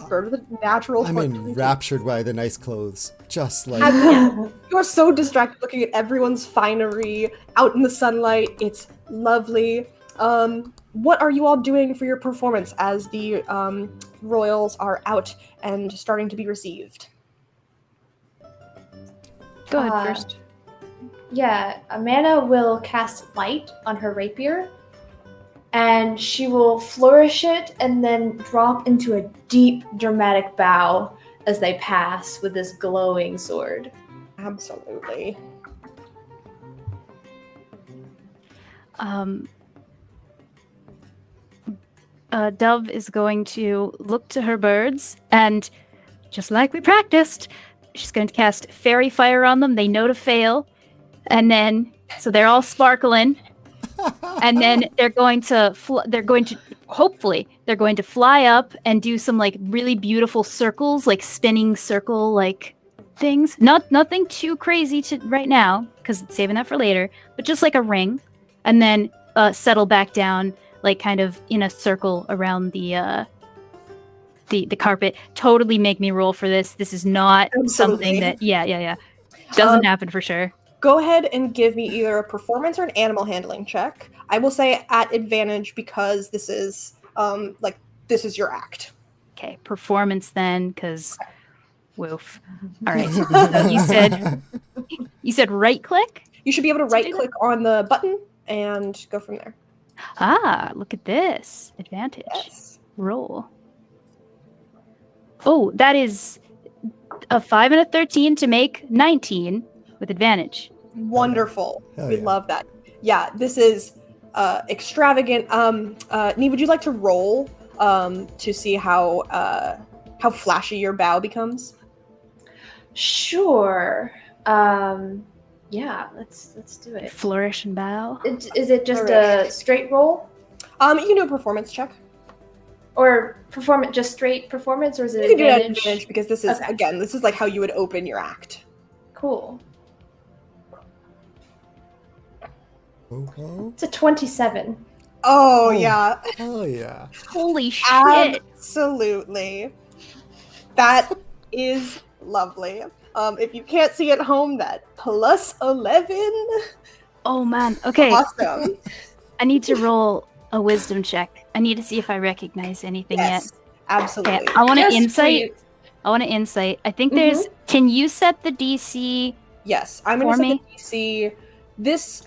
Bird with the natural I'm 20. enraptured by the nice clothes. Just like You are so distracted looking at everyone's finery out in the sunlight. It's lovely. What are you all doing for your performance as the royals are out and starting to be received? Go ahead first. Yeah, Amanda will cast light on her rapier, and she will flourish it and then drop into a deep, dramatic bow as they pass with this glowing sword. Absolutely. Dove is going to look to her birds, and just like we practiced, she's going to cast fairy fire on them. They know to fail, and then so they're all sparkling, and then they're going to hopefully they're going to fly up and do some like really beautiful circles, like spinning circle like things. Nothing too crazy to right now because it's saving that for later, but just like a ring, and then settle back down. Like kind of in a circle around the carpet. Totally make me roll for this. This is not something that doesn't happen for sure. Go ahead and give me either a performance or an animal handling check. I will say at advantage because this is this is your act. Okay, performance then, because woof. All right. So you said right click. You should be able to right click on the button and go from there. Ah, look at this. Advantage. Yes. Roll. Oh, that is a 5 and a 13 to make 19 with advantage. Wonderful. Hell We yeah. love that. Yeah, this is extravagant. Nee, would you like to roll to see how flashy your bow becomes? Sure. Yeah, let's do it. Flourish and bow. Is it just a straight roll? You can do a performance check. Or just straight performance, or is it You can do it at advantage? advantage because this is Okay. again, this is like how you would open your act. Cool. Oh, It's a 27. Oh yeah, hell yeah. Holy shit. absolutely. That is lovely. If you can't see at home, that plus 11. Oh man. Okay. Awesome. I need to roll a wisdom check. I need to see if I recognize anything Yes, yet. absolutely. Okay, I want to Yes, insight. please. I want to insight. I think there's. Can you set the DC? Yes, I'm going to For set the DC. This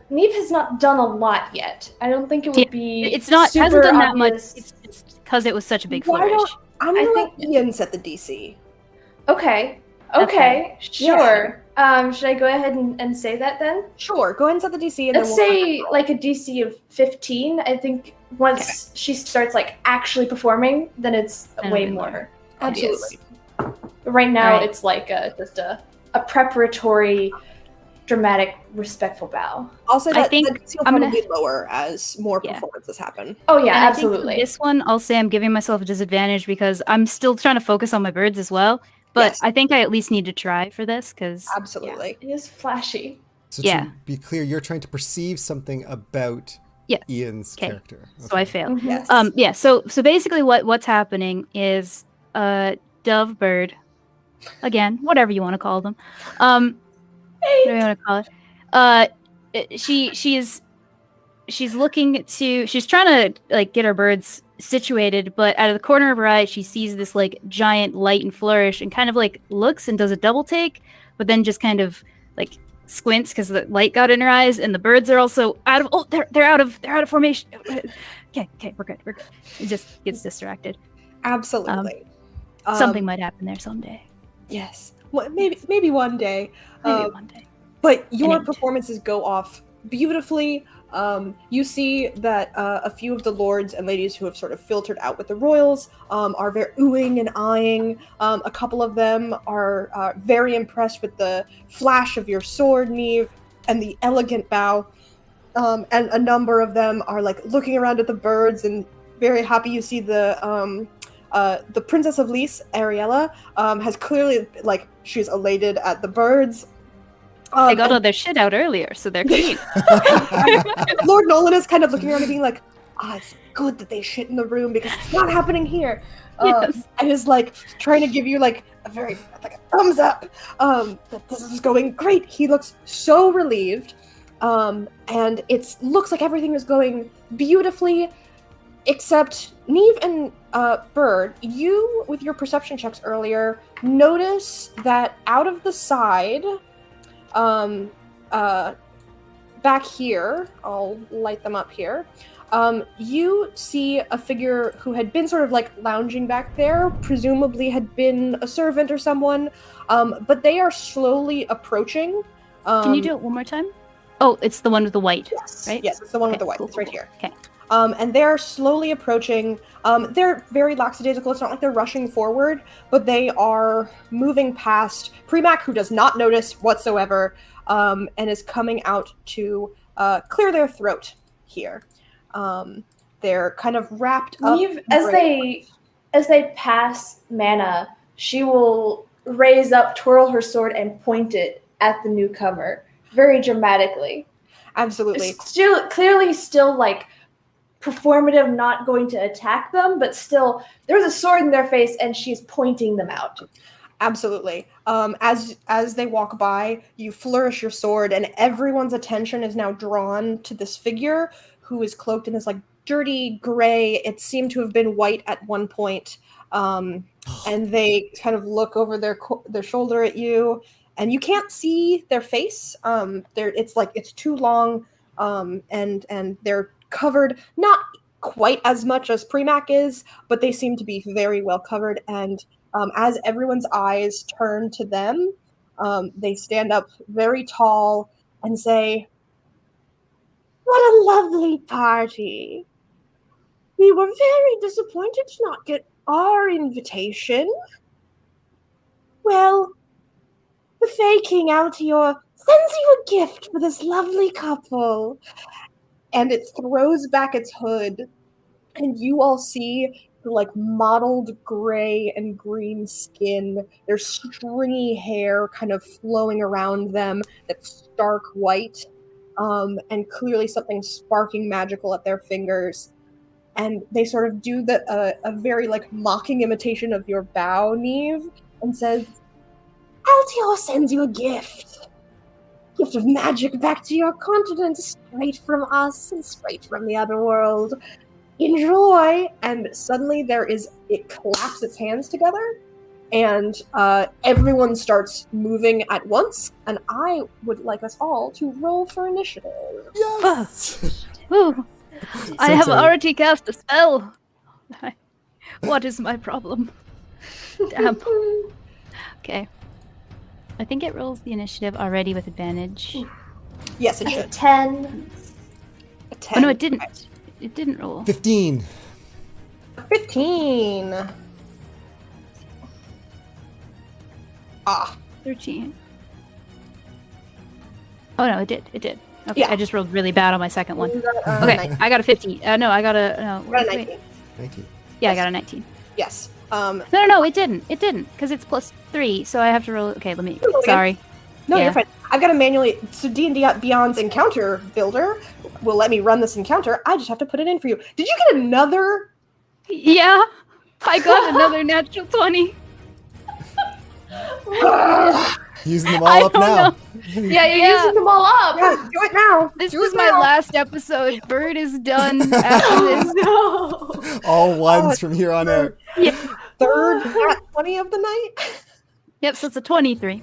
Neve has not done a lot yet. I don't think it would be. It's not. super Hasn't done that much. obvious. It's because it was such a big Why flourish. I'm I going to let think- Ian set the DC. Okay. Okay. Sure. Should I go ahead and say that then? Sure, go ahead and set the DC. And Let's then say like a DC of 15. I think once she starts like actually performing, then it's Then way it'll be more obvious. Absolutely. But right now, Alright. it's like just a preparatory, dramatic, respectful bow. I'll say I that think the DC will I'm gonna- probably lower as more Yeah. performances happen. Oh yeah, And I think for absolutely. this one, I'll say I'm giving myself a disadvantage because I'm still trying to focus on my birds as well. But Yes. I think I at least need to try for this because Absolutely. It is flashy. So Yeah. to be clear, you're trying to perceive something about Yeah. Ian's 'Kay. character. so I fail. Mhm. Yes. Yeah. So basically, what's happening is dove bird, again, whatever you want to call them. What do you want to call it? She's looking to. She's trying to like get her birds situated, but out of the corner of her eye, she sees this like giant light and flourish, and kind of like looks and does a double take, but then just kind of like squints because the light got in her eyes, and the birds are also out of. Oh, they're out of formation. Okay, we're good. It just gets distracted. Absolutely. Something might happen there someday. Yes. Well, maybe one day. Maybe one day. But your ain't. performances go off beautifully. You see that a few of the lords and ladies who have sort of filtered out with the royals are very oohing and eyeing. A couple of them are very impressed with the flash of your sword, Neve, and the elegant bow. And a number of them are like looking around at the birds and very happy. You see the Princess of Lys, Ariella, has clearly like she's elated at the birds. They got all their shit out earlier, so they're clean. Lord Nolan is kind of looking around and being like, it's good that they shit in the room because it's not happening here. Yes. And is like trying to give you like a thumbs up that this is going great. He looks so relieved. And it looks like everything is going beautifully, except Neve and Bird, you, with your perception checks earlier, notice that out of the side, back here, I'll light them up here. You see a figure who had been sort of like lounging back there, presumably had been a servant or someone, but they are slowly approaching. Can you do it one more time? Oh, it's the one with the white, Yes, right? yes, it's the one with Okay, the white. cool, It's right cool. here. Okay. And they're slowly approaching. They're very lackadaisical. It's not like they're rushing forward, but they are moving past Premac, who does not notice whatsoever, and is coming out to clear their throat here. They're kind of wrapped up. Neve, as they pass Mana, she will raise up, twirl her sword, and point it at the newcomer very dramatically. Absolutely. Clearly still like performative, not going to attack them, but still there's a sword in their face and she's pointing them out. Absolutely. As they walk by, you flourish your sword, and everyone's attention is now drawn to this figure who is cloaked in this like dirty gray. It seemed to have been white at one point, and they kind of look over their shoulder at you, and you can't see their face. It's too long, and they're covered, not quite as much as Premac is, but they seem to be very well covered. And as everyone's eyes turn to them, they stand up very tall and say, "What a lovely party. We were very disappointed to not get our invitation. Well, the Fae King Altior sends you a gift for this lovely couple." And it throws back its hood, and you all see the like mottled gray and green skin, their stringy hair kind of flowing around them that's stark white, and clearly something sparking magical at their fingers. And they sort of do a very like mocking imitation of your bow, Neve, and says, "Altior sends you a gift of magic back to your continent, straight from us and straight from the other world. Enjoy!" And suddenly it claps its hands together, and everyone starts moving at once, and I would like us all to roll for initiative. Yes! Ooh, I have exciting. already cast a spell. What is my problem? Damn. Okay. I think it rolls the initiative already with advantage. Yes, it That's a should. 10. A 10. Oh no, it didn't. It didn't roll. 15. 15. Ah. 13. Oh no, it did. It did. Okay, Yeah. I just rolled really bad on my second one. You got, Okay, 19. I got a 15. No, I got a. No, You got a wait. 19. 19. Yeah, I got a 19. Yes. No, it didn't. It didn't, because it's +3, so I have to roll. Okay, let me. Roll again. Sorry. No, Yeah. you're fine. I've got to manually. So D&D Beyond's encounter builder will let me run this encounter. I just have to put it in for you. Did you get another? Yeah, I got another natural 20. Using them I all up don't now. know. Yeah, you're using them all up. Yeah, do it now. This Do was it my now. last episode. Bird is done after this. No. All ones from here on out. Third nat 20 of the night. Yep, so it's a 23.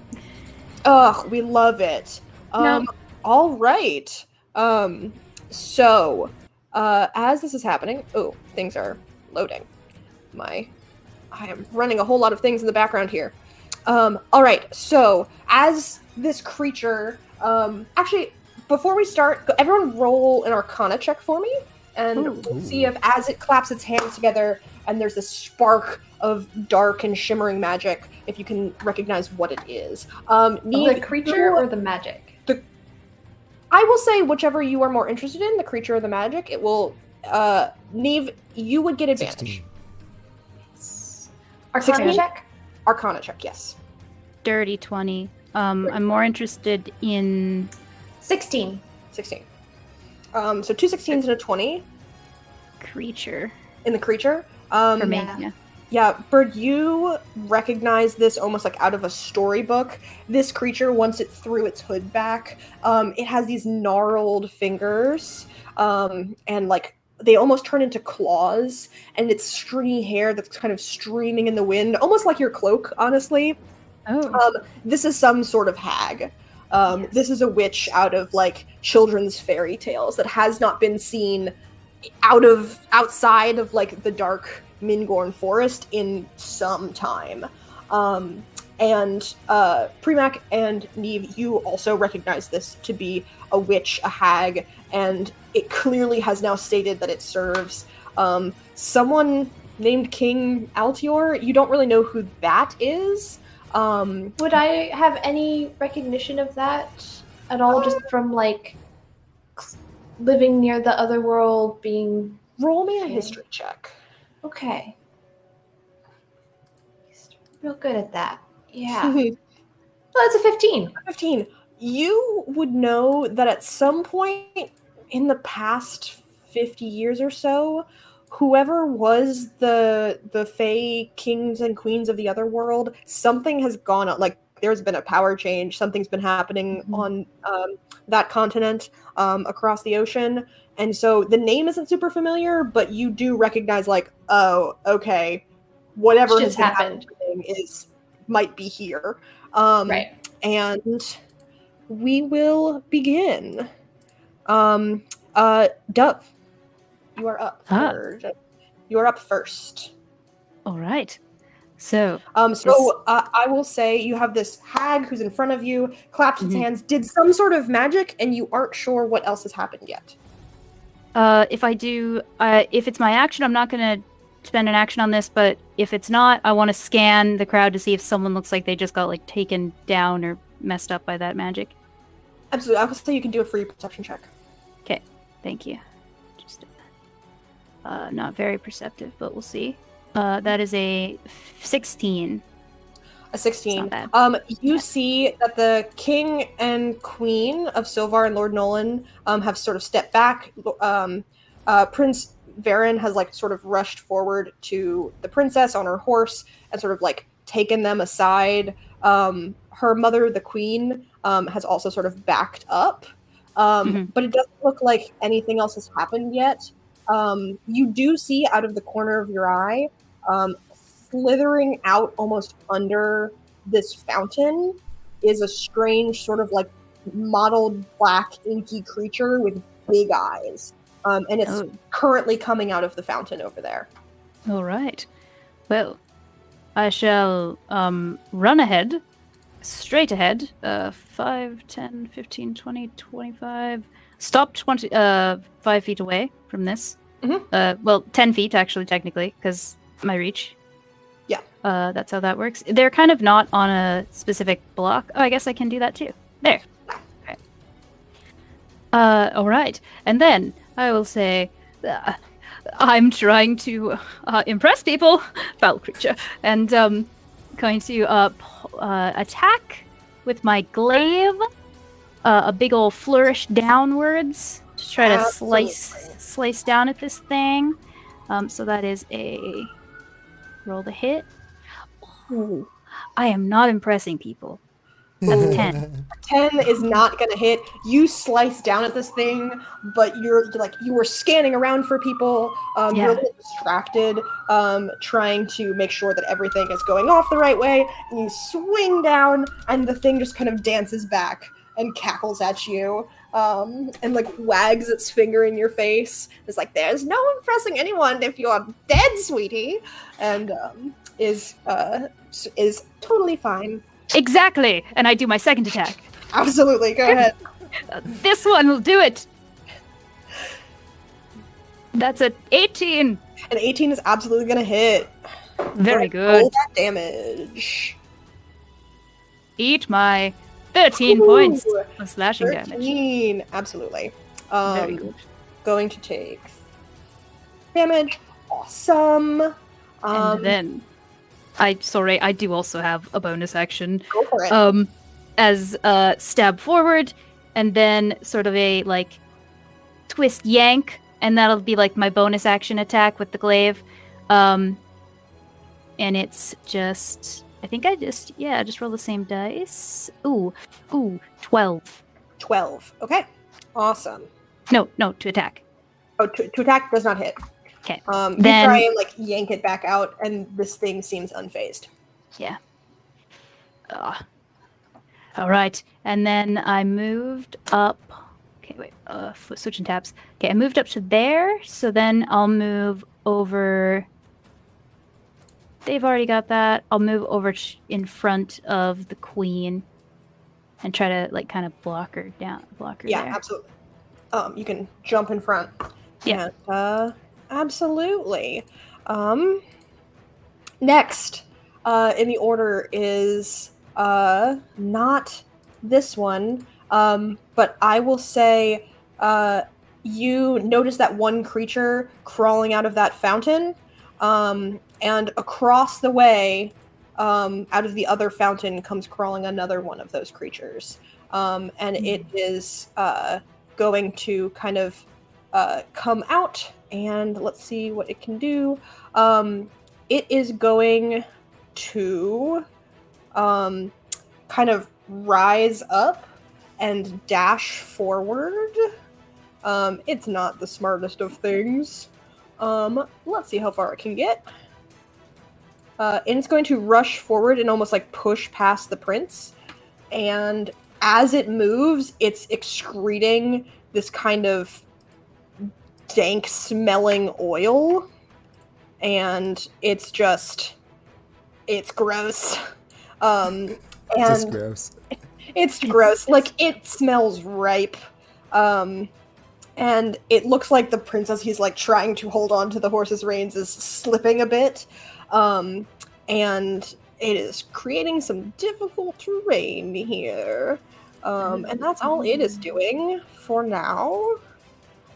Ugh, we love it. No. All right. So, as this is happening, things are loading. I am running a whole lot of things in the background here. All right. So, as this creature, actually, before we start, everyone roll an Arcana check for me, and we'll see if, as it claps its hands together, and there's this spark of dark and shimmering magic, if you can recognize what it is. Neve, The creature or the magic? I will say whichever you are more interested in, the creature or the magic. It will. Neve, you would get advantage. 16. Arcana 16? check? Arcana check, yes. Dirty 20. I'm more interested in 16. 16. So 2 16s and a 20 creature in the creature. for me. yeah. Yeah. Yeah, Bird, you recognize this almost like out of a storybook. This creature, once it threw its hood back, it has these gnarled fingers, and like they almost turn into claws, and it's stringy hair that's kind of streaming in the wind, almost like your cloak, honestly. Oh. This is some sort of hag. Yes. This is a witch out of like children's fairy tales that has not been seen outside of like the dark Mingorn forest in some time. And Premac and Neve, you also recognize this to be a witch, a hag, and it clearly has now stated that it serves someone named King Altior. You don't really know who that is. Would I have any recognition of that at all, just from like living near the other world, being Roll me a history check. okay? He's real good at that. Yeah. Well, that's a 15. 15. You would know that at some point in the past 50 years or so, whoever was the Fae kings and queens of the other world, something has gone on. Like, there's been a power change. Something's been happening on that continent across the ocean. And so the name isn't super familiar, but you do recognize, like, oh, okay, whatever has Shit's been happened. happening might be here. Right. And we will begin. Dove, you are up. You are up first. All right. So, I will say you have this hag who's in front of you, clapped its hands, did some sort of magic, and you aren't sure what else has happened yet. if it's my action, I'm not going to spend an action on this, but if it's not, I want to scan the crowd to see if someone looks like they just got like taken down or messed up by that magic. Absolutely. I will say you can do a free perception check. Okay, thank you. Just not very perceptive, but we'll see. That is a 16. A 16. It's not bad. You see that the king and queen of Silvar and Lord Nolan have sort of stepped back. Prince Varen has like sort of rushed forward to the princess on her horse and sort of like taken them aside. Her mother, the queen, has also sort of backed up. But it doesn't look like anything else has happened yet. You do see out of the corner of your eye, slithering out almost under this fountain is a strange sort of like mottled black inky creature with big eyes. And it's currently coming out of the fountain over there. All right. Well, I shall run ahead, straight ahead, 5, 10, 15, 20, 25. Stop 5 feet away from this. Well, 10 feet, actually, technically, because my reach. Yeah. That's how that works. They're kind of not on a specific block. Oh, I guess I can do that too. There. Okay. All right. And then I will say, I'm trying to impress people, foul creature, and going to attack with my glaive, a big old flourish downwards to try to slice down at this thing. So that is a roll to hit. Ooh, I am not impressing people. That's a 10. 10 is not going to hit. You slice down at this thing, but you were scanning around for people. You're a little distracted, trying to make sure that everything is going off the right way. And you swing down, and the thing just kind of dances back and cackles at you, and like wags its finger in your face. It's like, there's no impressing anyone if you're dead, sweetie, and is totally fine. Exactly, and I do my second attack. Absolutely, go ahead. This one will do it. That's an 18. An 18 is absolutely gonna hit. Very good. Roll that damage. Eat my 13 points of slashing 13. damage. Absolutely. Very good. Going to take damage. Awesome. And then I do also have a bonus action. Go for it. As stab forward, and then sort of a like twist yank, and that'll be like my bonus action attack with the glaive. And it's just just roll the same dice. Ooh, 12. 12. Okay. Awesome. No, to attack. Oh, to attack does not hit. Okay. You Then try and like yank it back out, and this thing seems unfazed. yeah. All right, and then I moved up. Okay, wait. Switching tabs. Okay, I moved up to there. So then I'll move over. They've already got that. I'll move over in front of the queen, and try to like kind of block her down. Block her Yeah, there. absolutely. You can jump in front. Yeah. And, absolutely. Next, in the order is not this one, but I will say you notice that one creature crawling out of that fountain, and across the way, out of the other fountain, comes crawling another one of those creatures. And it is going to kind of come out, and let's see what it can do. It is going to kind of rise up and dash forward. It's not the smartest of things. Let's see how far it can get. And it's going to rush forward and almost like push past the prince. And as it moves, it's excreting this kind of dank smelling oil. And it's gross. And Just gross. it's gross. Like, it smells ripe. And it looks like the prince, as he's like trying to hold on to the horse's reins, is slipping a bit. And it is creating some difficult terrain here. And that's all it is doing for now.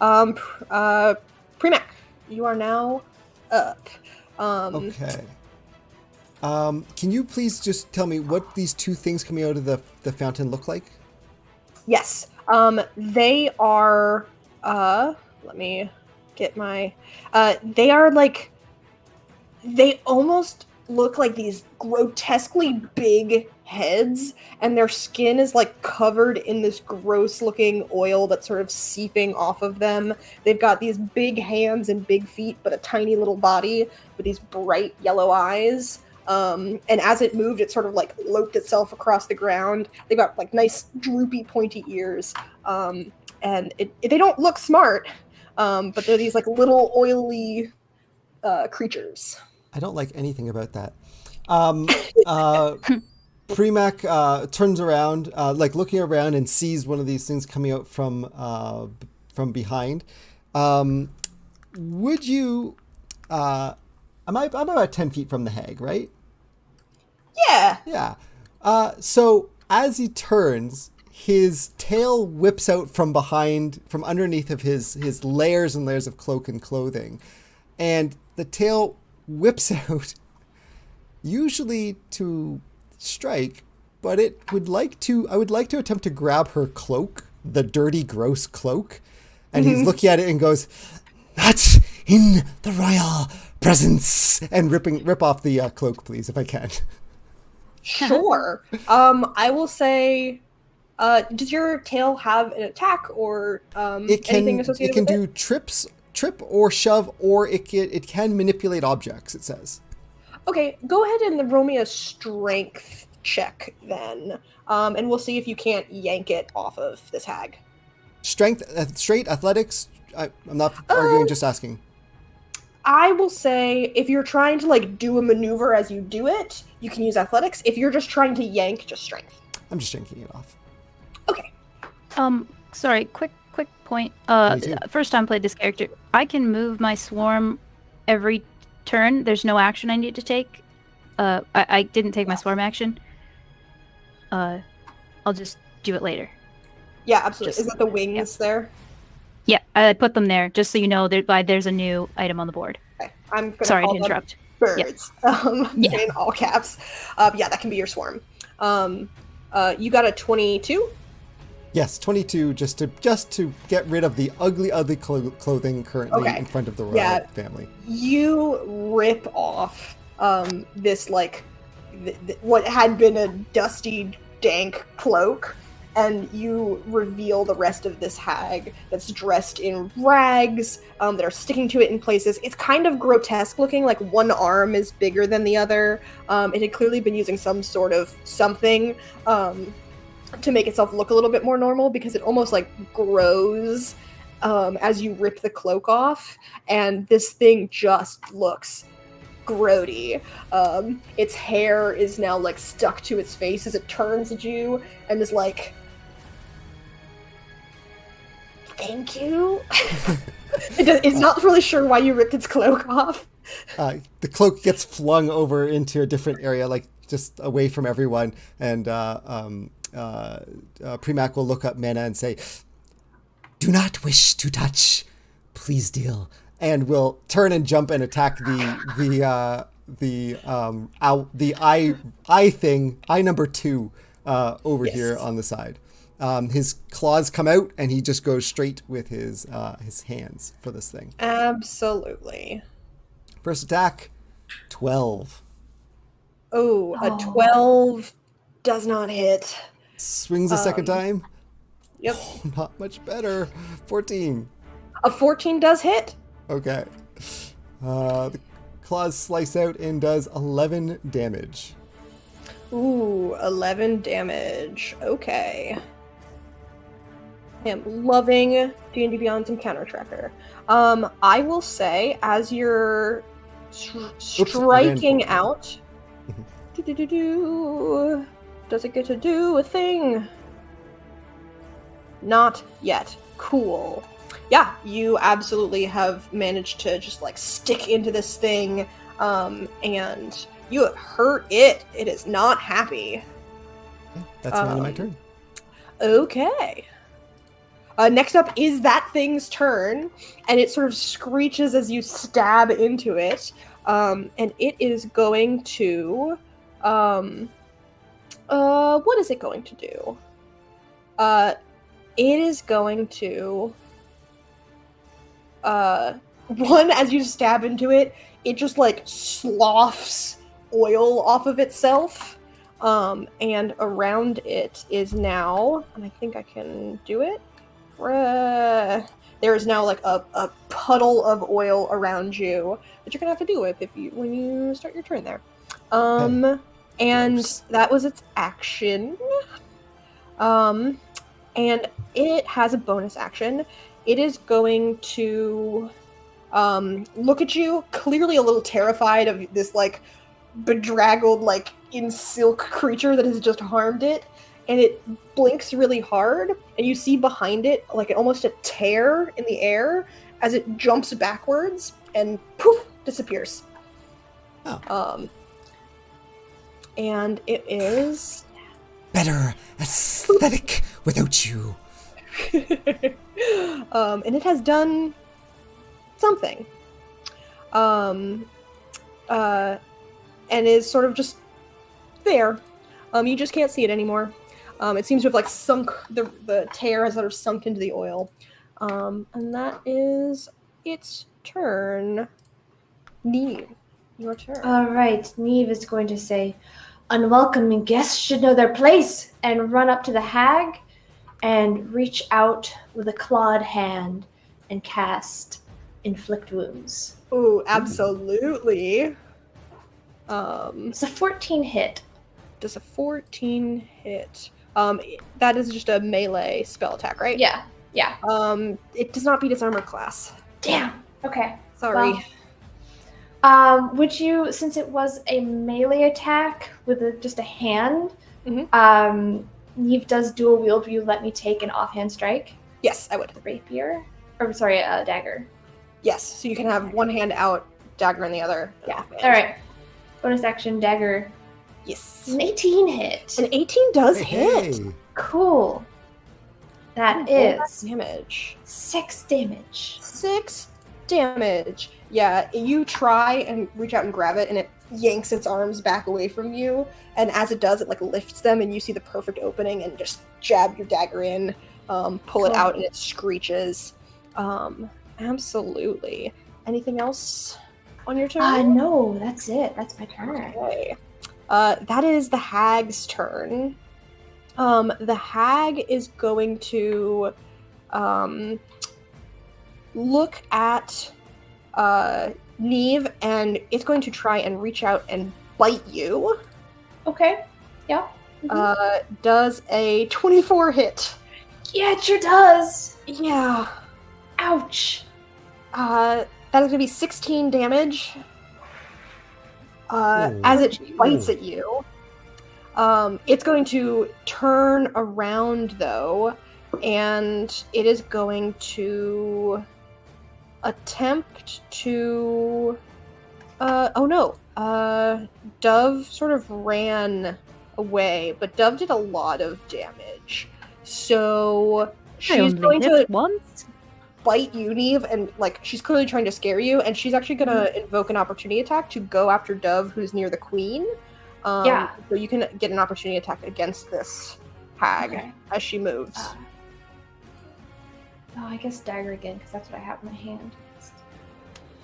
Premac, you are now up. Okay. Can you please just tell me what these two things coming out of the fountain look like? Yes. They are, let me get my, they are like, they almost look like these grotesquely big heads, and their skin is like covered in this gross looking oil that's sort of seeping off of them. They've got these big hands and big feet, but a tiny little body with these bright yellow eyes. And as it moved, it sort of like loped itself across the ground. They've got like nice droopy pointy ears. And they don't look smart, but they're these like little oily creatures. I don't like anything about that. Premac turns around, like looking around, and sees one of these things coming out from behind. Would you? I'm about 10 feet from the hag, right? Yeah. Yeah. So as he turns, his tail whips out from behind, from underneath of his layers and layers of cloak and clothing, and the tail whips out, usually to strike, but I would like to attempt to grab her cloak, the dirty, gross cloak, and he's looking at it and goes, "Not in the royal presence," and rip off the cloak, please, if I can. Sure. I will say, does your tail have an attack or anything associated with it? It can do trip or shove, or it can manipulate objects, it says. Okay, go ahead and roll me a strength check then, and we'll see if you can't yank it off of this hag. Strength, straight athletics. I'm not arguing, just asking. I will say if you're trying to like do a maneuver as you do it, you can use athletics. If you're just trying to yank, just strength. I'm just yanking it off. Okay. Sorry, quick point. Me First time I played this character, I can move my swarm every turn. There's no action I need to take. I didn't take my swarm action. I'll just do it later. Yeah, absolutely. Is that the wings there? Yeah, I put them there just so you know there's a new item on the board. Okay. I'm gonna Sorry call to them interrupt. birds. In all caps. Yeah, that can be your swarm. You got a 22? Yes, 22, just to get rid of the ugly clothing currently in front of the royal family. You rip off this like what had been a dusty, dank cloak, and you reveal the rest of this hag that's dressed in rags that are sticking to it in places. It's kind of grotesque looking, like one arm is bigger than the other. It had clearly been using some sort of something. to make itself look a little bit more normal, because it almost like grows as you rip the cloak off, and this thing just looks grody. Its hair is now like stuck to its face as it turns at you and is like, thank you. It's not really sure why you ripped its cloak off. The cloak gets flung over into a different area, like just away from everyone, and Premac will look up Mana and say, "Do not wish to touch, please deal," and will turn and jump and attack the eye thing, eye number 2, over here on the side. His claws come out, and he just goes straight with his hands for this thing. Absolutely. First attack, 12. Oh, a 12 does not hit. Swings a second time. Yep. Oh, not much better. 14. A 14 does hit. Okay. The claws slice out and does 11 damage. Ooh, 11 damage. Okay. I am loving D&D Beyond's Encounter Tracker. I will say, as you're striking out, does it get to do a thing? Not yet. Cool. Yeah, you absolutely have managed to just like stick into this thing, and you have hurt it. It is not happy. That's the end of my turn. Okay. Next up is that thing's turn, and it sort of screeches as you stab into it, and it is going to, what is it going to do? It is going to, one, as you stab into it, it just like sloughs oil off of itself, and around it is now, and I think I can do it. There is now like a puddle of oil around you that you're gonna have to deal with when you start your turn there. And that was its action. And it has a bonus action. It is going to look at you, clearly a little terrified of this like bedraggled, like in silk creature that has just harmed it. And it blinks really hard, and you see behind it like almost a tear in the air as it jumps backwards and poof, disappears. Oh. And it is better aesthetic without you. And it has done something. And is sort of just there. You just can't see it anymore. It seems to have like sunk, the tear has sort of sunk into the oil. And that is its turn. Neve, your turn. All right, Neve is going to say, "Unwelcome guests should know their place," and run up to the hag and reach out with a clawed hand and cast Inflict Wounds. Ooh, absolutely. It's a 14 hit. Does a 14 hit? That is just a melee spell attack, right? Yeah. It does not beat its armor class. Damn. Okay. Sorry. Well, would you, since it was a melee attack with just a hand, Neve does dual wield, will you let me take an offhand strike? Yes, I would. Rapier? Or, sorry, a dagger. Yes, so you can have one hand out, dagger in the other. Yeah. Offhand. All right. Bonus action, dagger. Yes. An 18 hit. An 18 does hit. Hey. Cool. That is damage. 6 damage. 6 damage. Yeah, you try and reach out and grab it, and it yanks its arms back away from you. And as it does, it like lifts them, and you see the perfect opening, and just jab your dagger in, pull it out, and it screeches. Absolutely. Anything else on your turn? No, that's it. That's my turn. Okay. That is the hag's turn. The hag is going to look at Neve, and it's going to try and reach out and bite you. Okay. Yeah. Does a 24 hit. Yeah, it sure does. Yeah. Ouch. That is going to be 16 damage. As it bites at you. It's going to turn around, though, and it is going to attempt to... oh no. Dove sort of ran away, but Dove did a lot of damage. So she's going to once. bite you, Neve, and like she's clearly trying to scare you, and she's actually gonna invoke an opportunity attack to go after Dove, who's near the queen. So you can get an opportunity attack against this hag as she moves. I guess dagger again, because that's what I have in my hand.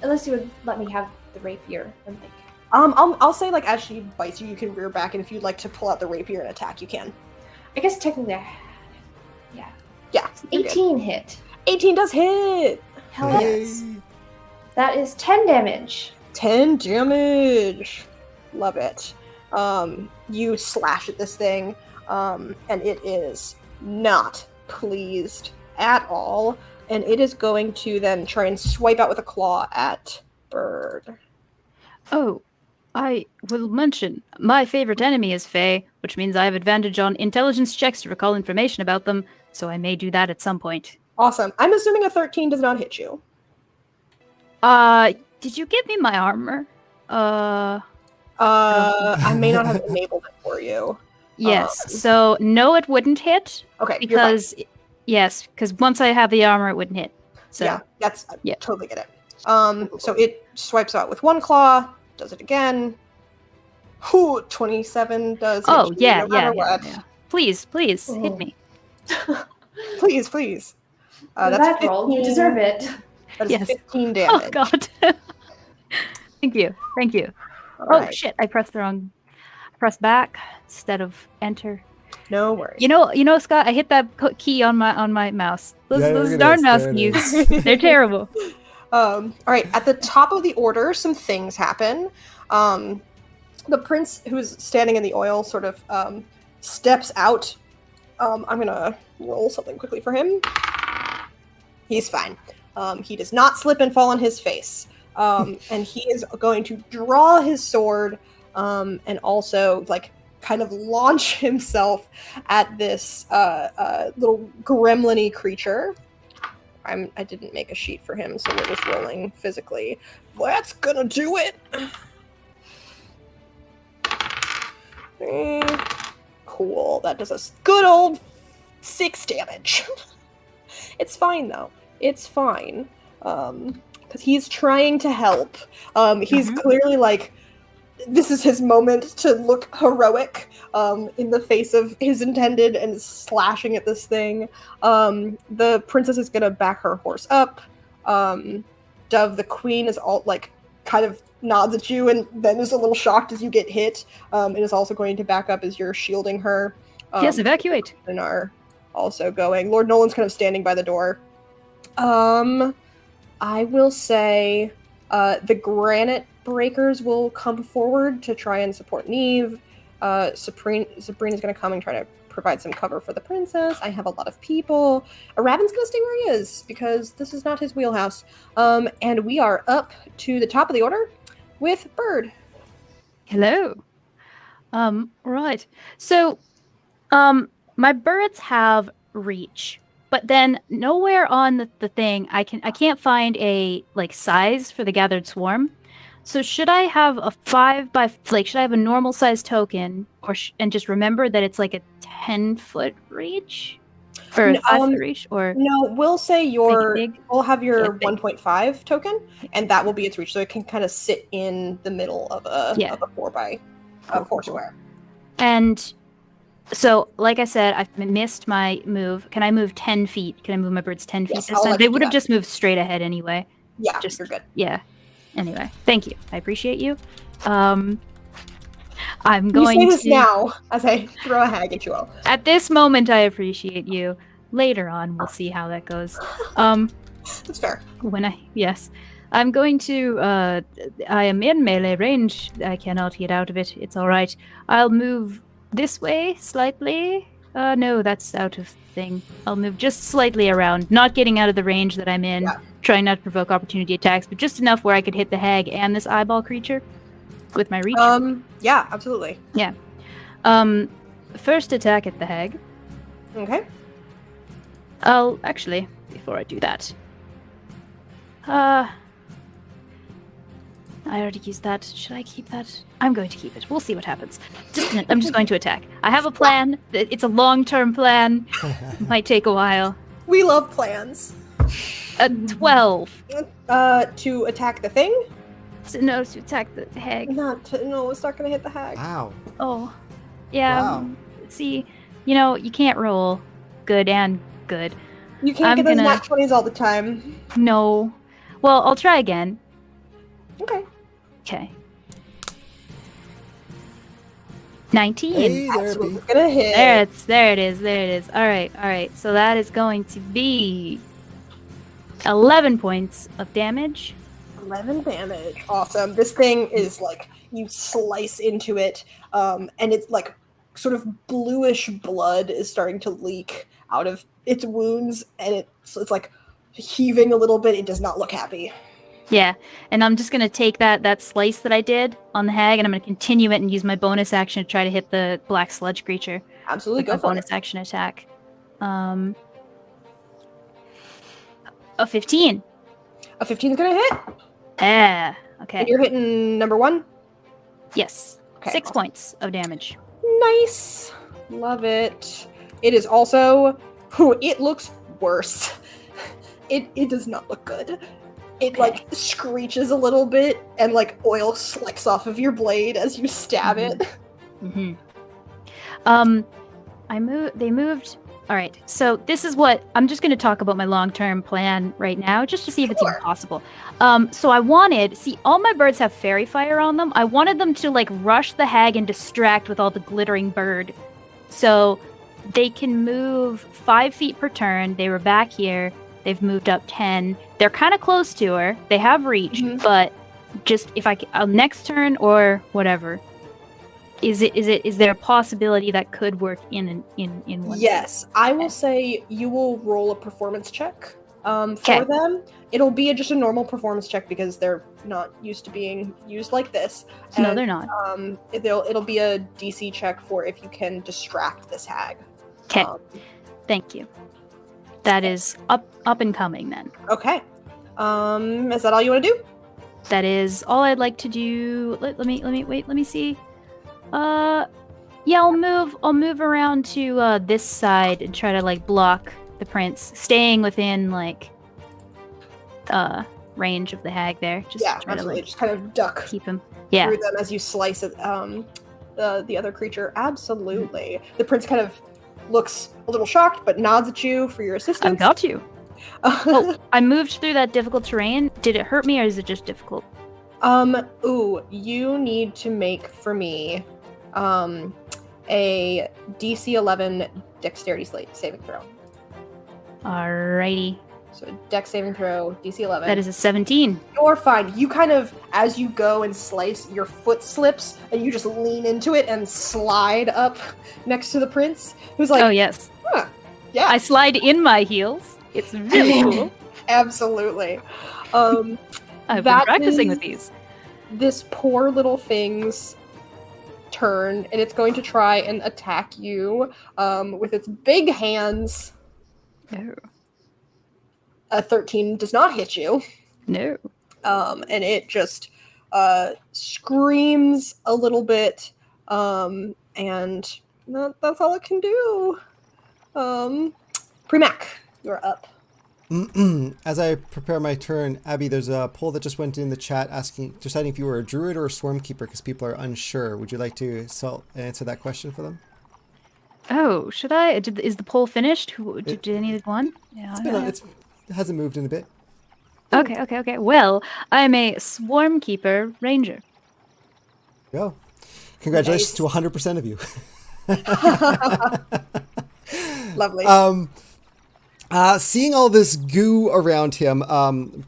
Unless you would let me have the rapier and like. I'll say like as she bites you, you can rear back, and if you'd like to pull out the rapier and attack, you can. I guess technically, Yeah. 18 hit. 18 does hit. Hell yes. That is 10 damage. 10 damage. Love it. You slash at this thing, and it is not pleased at all, and it is going to then try and swipe out with a claw at Bird. Oh, I will mention, my favorite enemy is Fae, which means I have advantage on intelligence checks to recall information about them, so I may do that at some point. Awesome. I'm assuming a 13 does not hit you. Did you give me my armor? I may not have enabled it for you. Yes, so no, it wouldn't hit. Okay, because because once I have the armor, it wouldn't hit. So yeah, totally get it. So it swipes out with one claw, does it again. 27 does hit you, yeah. Please, hit me. Please. That's that roll, you deserve it. That is 15 damage. Oh god. Thank you. All oh right. Shit! I pressed back instead of enter. No worries. You know, Scott. I hit that key on my mouse. Those darn mouse keys. They're terrible. All right. At the top of the order, some things happen. The prince who's standing in the oil sort of steps out. I'm gonna roll something quickly for him. He's fine. He does not slip and fall on his face. And he is going to draw his sword and also like kind of launch himself at this little gremlin-y creature. I didn't make a sheet for him, so we're just rolling physically. That's gonna do it. Cool. That does a good old 6 damage. It's fine though. It's fine. Because he's trying to help. He's clearly like, this is his moment to look heroic in the face of his intended and slashing at this thing. The princess is going to back her horse up. Dove, the queen, is all like kind of nods at you and then is a little shocked as you get hit. And is also going to back up as you're shielding her. Yes, evacuate. And are also going. Lord Nolan's kind of standing by the door. I will say the granite breakers will come forward to try and support Neve. Sabrina's going to come and try to provide some cover for the princess. I have a lot of people. Raven's going to stay where he is because this is not his wheelhouse. And we are up to the top of the order with Bird. Hello. Right. So, my birds have reach. But then nowhere on the thing I can't find a like size for the gathered swarm. So should I have a 5 by should I have a normal size token and just remember that it's like a 10-foot reach or a 5-foot reach or no? We'll say we'll have your Yeah, 1.5 token, and that will be its reach. So it can kind of sit in the middle of a 4 by 4 square. And so, like I said, I've missed my move. Can I move 10 feet? Can I move my birds 10 feet this time? They would have just moved straight ahead anyway. Yeah, you're good. Yeah. Anyway, thank you. I appreciate you. I'm going to say this now as I throw a hag at you all. At this moment, I appreciate you. Later on, we'll see how that goes. That's fair. I'm going to. I am in melee range. I cannot get out of it. It's all right. I'll move this way slightly. No, that's out of thing. I'll move just slightly around, not getting out of the range that I'm in, Yeah. trying not to provoke opportunity attacks, but just enough where I could hit the hag and this eyeball creature with my reach. Yeah, absolutely. Yeah. First attack at the hag. Okay. I'll actually, before I do that. I already used that. Should I keep that? I'm going to keep it. We'll see what happens. I'm just going to attack. I have a plan. It's a long-term plan. Might take a while. We love plans. 12. To attack the thing? No, to attack the hag. No, it's not gonna hit the hag. Wow. Oh. Yeah. Wow. See, you can't roll good and good. You can't get those nat 20s all the time. No. Well, I'll try again. Okay. Okay. 19. Hey, there That's it be. what's gonna hit. There it is. All right. So that is going to be 11 points of damage. 11 damage. Awesome. This thing is like, you slice into it, and it's like sort of bluish blood is starting to leak out of its wounds, and it's like heaving a little bit. It does not look happy. Yeah, and I'm just going to take that slice that I did on the hag, and I'm going to continue it and use my bonus action to try to hit the black sludge creature. Absolutely, go my for bonus it. action attack. A 15. A 15 is gonna hit. Yeah. Okay. And you're hitting number 1. Yes. Okay, 6 awesome. points of damage. Nice. Love it. It is also... it looks worse. It does not look good. It, like, screeches a little bit, and, like, oil slicks off of your blade as you stab it. Mm-hmm. They moved... Alright, so this is what... I'm just going to talk about my long-term plan right now, just to see if it's even possible. So I wanted... See, all my birds have fairy fire on them. I wanted them to, like, rush the hag and distract with all the glittering bird. So they can move 5 feet per turn. They were back here. They've moved up 10. They're kind of close to her. They have reach, but just if I next turn or whatever, is there a possibility that could work in one? Yes, I will say you will roll a performance check for them. It'll be just a normal performance check because they're not used to being used like this. No, they're not. It'll be a DC check for if you can distract this hag. Okay, thank you. That is up and coming then. Okay. Is that all you want to do? That is all I'd like to do. Let me see. Yeah, I'll move around to this side and try to like block the prince, staying within like range of the hag there. Just Yeah, try absolutely. to Just kind of duck keep him. Yeah. through them as you slice it. The other creature. Absolutely. The prince kind of looks a little shocked, but nods at you for your assistance. I've got you. I moved through that difficult terrain. Did it hurt me or is it just difficult? You need to make for me a DC 11 dexterity saving throw. Alrighty. So dex saving throw, DC 11. That is a 17. You're fine. You kind of, as you go and slice, your foot slips, and you just lean into it and slide up next to the prince, who's like, Oh, yes. huh, yeah. I slide in my heels. It's really cool. Absolutely. I've been that practicing is with these. This poor little thing's turn, and it's going to try and attack you with its big hands. No. A 13 does not hit you. No. And it just screams a little bit, and that's all it can do. Premac, you're up. As I prepare my turn, Abby, there's a poll that just went in the chat deciding if you were a druid or a swarm keeper because people are unsure. Would you like to answer that question for them? Oh, should I? Is the poll finished? Did any of one? Yeah. It hasn't moved in a bit. Okay. Well, I'm a swarm keeper ranger. Go. Congratulations Nice. to 100% of you. Lovely. Seeing all this goo around him,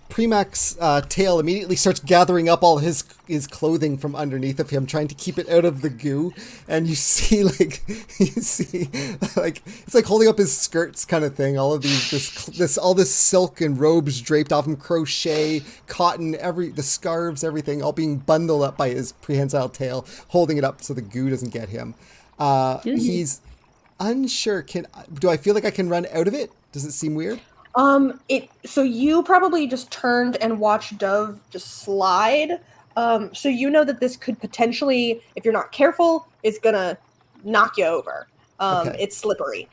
Primac's tail immediately starts gathering up all his clothing from underneath of him, trying to keep it out of the goo. And you see, like, it's like holding up his skirts kind of thing. All of all this silk and robes draped off him, crochet, cotton, the scarves, everything, all being bundled up by his prehensile tail, holding it up so the goo doesn't get him. He's unsure. Do I feel like I can run out of it? Does it seem weird? So you probably just turned and watched Dove just slide. So you know that this could potentially, if you're not careful, is gonna knock you over. Okay. It's slippery.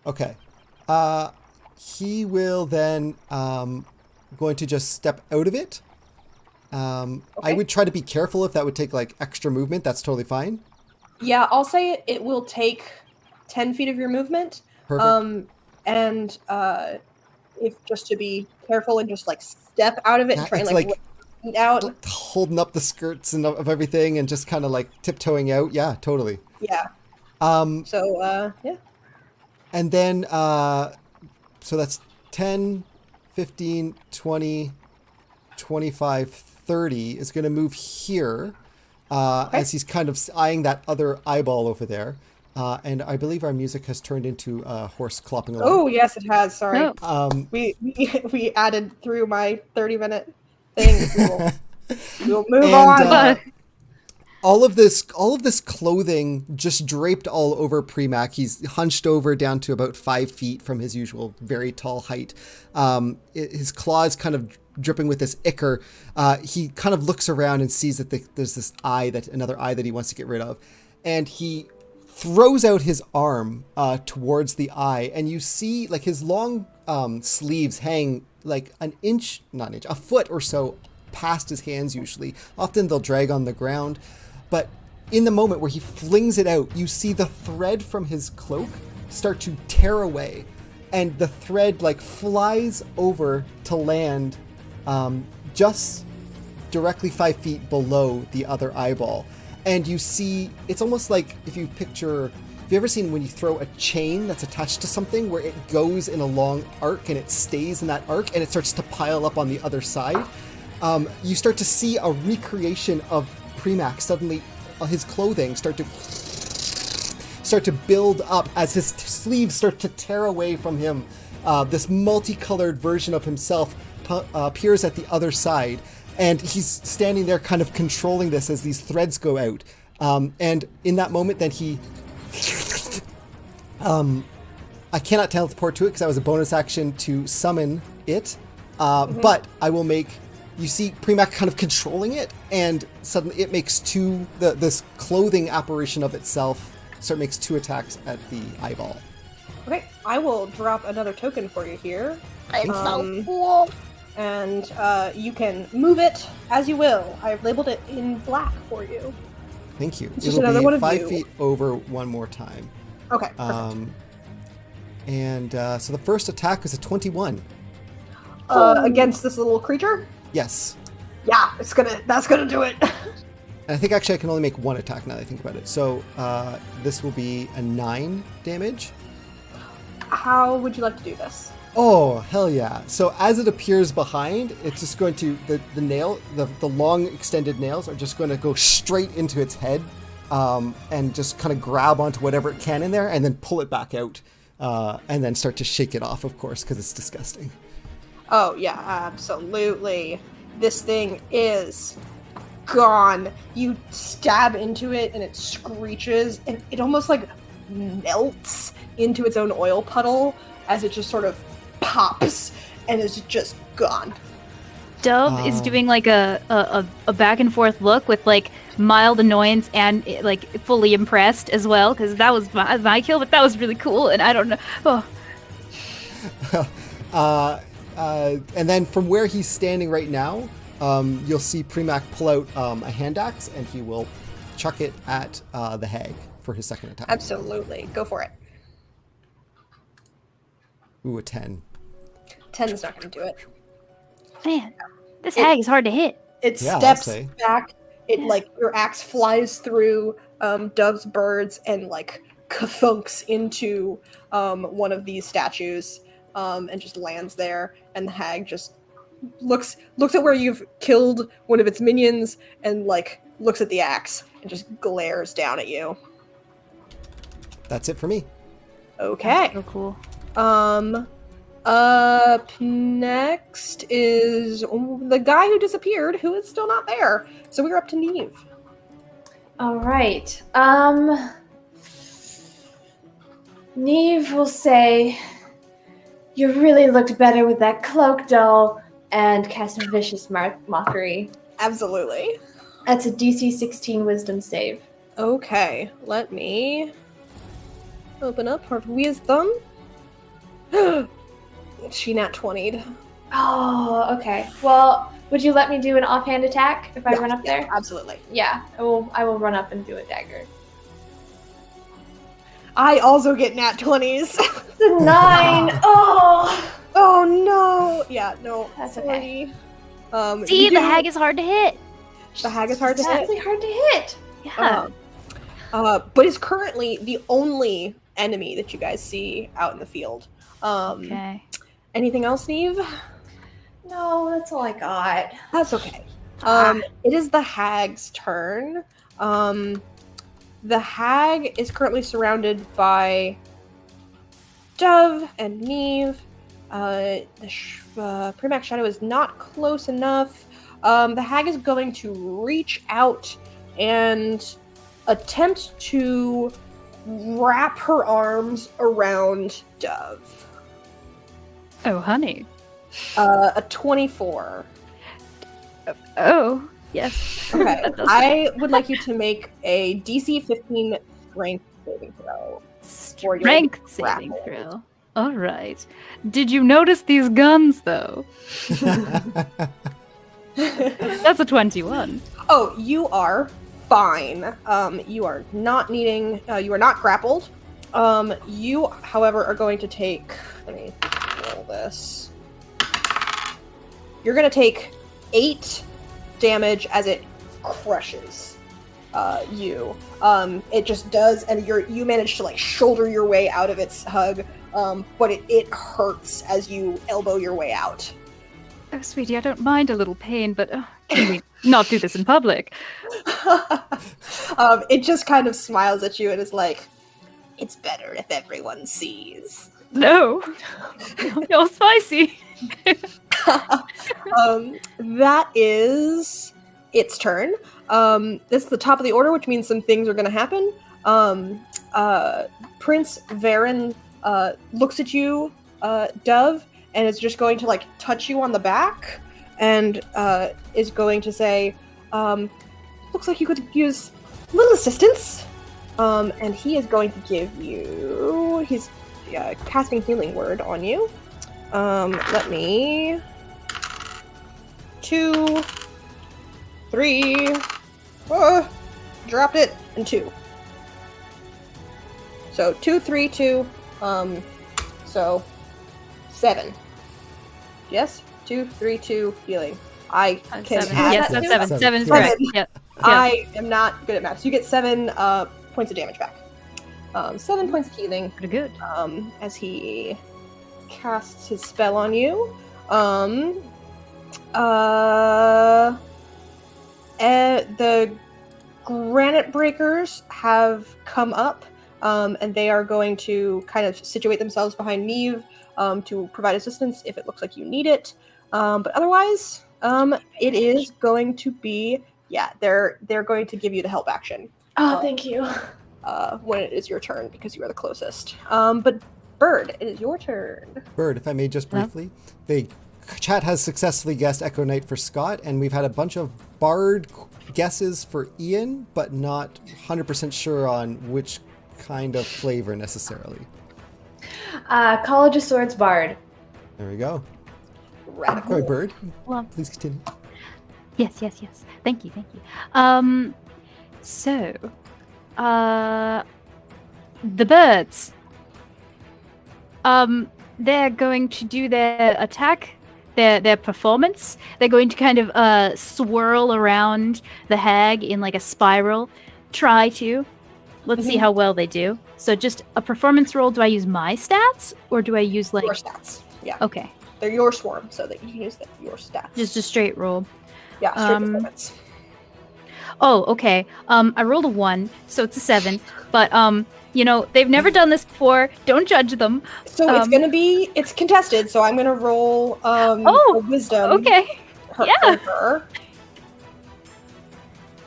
Okay. He will then going to just step out of it. I would try to be careful if that would take like extra movement. That's totally fine. Yeah, I'll say it will take 10 feet of your movement. Perfect. And if just to be careful and just like step out of it and try and like lift your feet out. Holding up the skirts and of everything and just kind of like tiptoeing out. Yeah, totally. Yeah. Yeah. And then, so that's 10, 15, 20, 25, 30 is going to move here as he's kind of eyeing that other eyeball over there. And I believe our music has turned into a horse clopping along. Oh, yes, it has. Sorry. Oh. We added through my 30-minute thing. We'll move on. All of this clothing just draped all over Premac. He's hunched over down to about 5 feet from his usual very tall height. His claws kind of dripping with this ichor. He kind of looks around and sees that there's this another eye that he wants to get rid of. And he throws out his arm towards the eye, and you see like his long sleeves hang like a foot or so past his hands usually. Often they'll drag on the ground. But in the moment where he flings it out, you see the thread from his cloak start to tear away. And the thread like flies over to land just directly 5 feet below the other eyeball. And you see, it's almost like if you ever seen when you throw a chain that's attached to something where it goes in a long arc and it stays in that arc and it starts to pile up on the other side? You start to see a recreation of Premac. Suddenly his clothing start to build up as his sleeves start to tear away from him. This multicolored version of himself appears at the other side. And he's standing there kind of controlling this as these threads go out. And in that moment, then he... I cannot teleport to it because that was a bonus action to summon it. But I will make... You see Premac kind of controlling it, and suddenly it makes this clothing apparition of itself makes 2 attacks at the eyeball. Okay, I will drop another token for you here. I'm so cool. And you can move it as you will. I've labeled it in black for you. Thank you. It's just another It'll one be of 5 you. feet over one more time. Okay, perfect. So the first attack is a 21. Against this little creature? Yes. Yeah, that's gonna do it. And I think actually I can only make 1 attack now that I think about it. So this will be a 9 damage. How would you like to do this? Oh, hell yeah. So as it appears behind, it's just going to, the long extended nails are just going to go straight into its head and just kind of grab onto whatever it can in there and then pull it back out and then start to shake it off, of course, because it's disgusting. Oh, yeah, absolutely. This thing is gone. You stab into it and it screeches and it almost like melts into its own oil puddle as it just sort of pops and is just gone. Dove is doing like a back and forth look with like mild annoyance and like fully impressed as well, because that was my kill, but that was really cool, and I don't know. And then from where he's standing right now, you'll see Premac pull out a hand axe and he will chuck it at the hag for his second attack. Absolutely. Go for it. Ooh, a 10. 10's not going to do it. Man, this hag is hard to hit. It Yeah, I'll steps say. back. It like your axe flies through Dove's birds and like thunks into one of these statues. and just lands there. And the hag just looks at where you've killed one of its minions and like looks at the axe and just glares down at you. That's it for me. Okay. So cool. Up next is the guy who disappeared, who is still not there. So we're up to Neve. All right. Neve will say, "You really looked better with that cloak, doll," and cast a vicious mockery. Absolutely. That's a DC 16 Wisdom save. Okay, let me open up her wisdom. She nat 20'd. Oh, okay. Well, would you let me do an offhand attack if I run up there? Absolutely. Yeah, I will run up and do a dagger. I also get nat 20s. The 9! Oh! Oh no! Yeah, no. That's sorry. okay. See, you the do- hag is hard to hit. The hag is hard to It's hit. really hard to hit. Yeah. But is currently the only enemy that you guys see out in the field. Okay. Anything else, Neve? No, that's all I got. That's okay. It is the hag's turn. The hag is currently surrounded by Dove and Neve. The Primax Shadow is not close enough. The hag is going to reach out and attempt to wrap her arms around Dove. Oh, honey. A 24. Oh, yes. Okay, That does I would like you to make a DC 15 strength saving throw. for your Strength saving grapple. throw. All right. Did you notice these guns, though? That's a 21. Oh, you are fine. You are not needing. You are not grappled. You, however, are going to take. Let me roll this. You're going to take 8 damage as it crushes you. It just does, and you manage to like shoulder your way out of its hug. But it hurts as you elbow your way out. Oh, sweetie, I don't mind a little pain, but can we not do this in public? It just kind of smiles at you and is like, "It's better if everyone sees." No. You're spicy. That is its turn. This is the top of the order, which means some things are going to happen. Prince Varen looks at you, Dove, and is just going to like touch you on the back, and is going to say, "Looks like you could use a little assistance." And he is going to give you. He's casting Healing Word on you. Let me. 2, 3. Dropped it, and 2. So 2, 3, 2. So 7. Yes? 2, 3, 2 healing. I can 7. add Yes, that that's to- 7. 7 is Seven. correct. Yep. I am not good at math. So you get 7 points of damage back. 7 points of healing. Pretty good. As he casts his spell on you. The Granite Breakers have come up, and they are going to kind of situate themselves behind Neve to provide assistance if it looks like you need it. But otherwise, it is going to be they're going to give you the help action. Oh, thank you. When it is your turn, because you are the closest. But Bird, it is your turn. Bird, if I may just briefly, the chat has successfully guessed Echo Knight for Scott, and we've had a bunch of Bard guesses for Ian, but not 100% sure on which kind of flavor necessarily. College of Swords Bard. There we go. Radical. Sorry, Bird. Well, Please continue. yes. Thank you. So, the birds. They're going to do their attack, their performance. They're going to kind of swirl around the hag in like a spiral, try to let's see how well they do. So just a performance roll. Do I use my stats or do I use like Your stats. Yeah. Okay, They're your swarm, so that you can use your stats. just a straight roll. yeah, straight performance. Oh, okay. I rolled a 1, so it's a 7. But they've never done this before. Don't judge them. So it's contested, so I'm gonna roll a wisdom. Okay. For Yeah. her.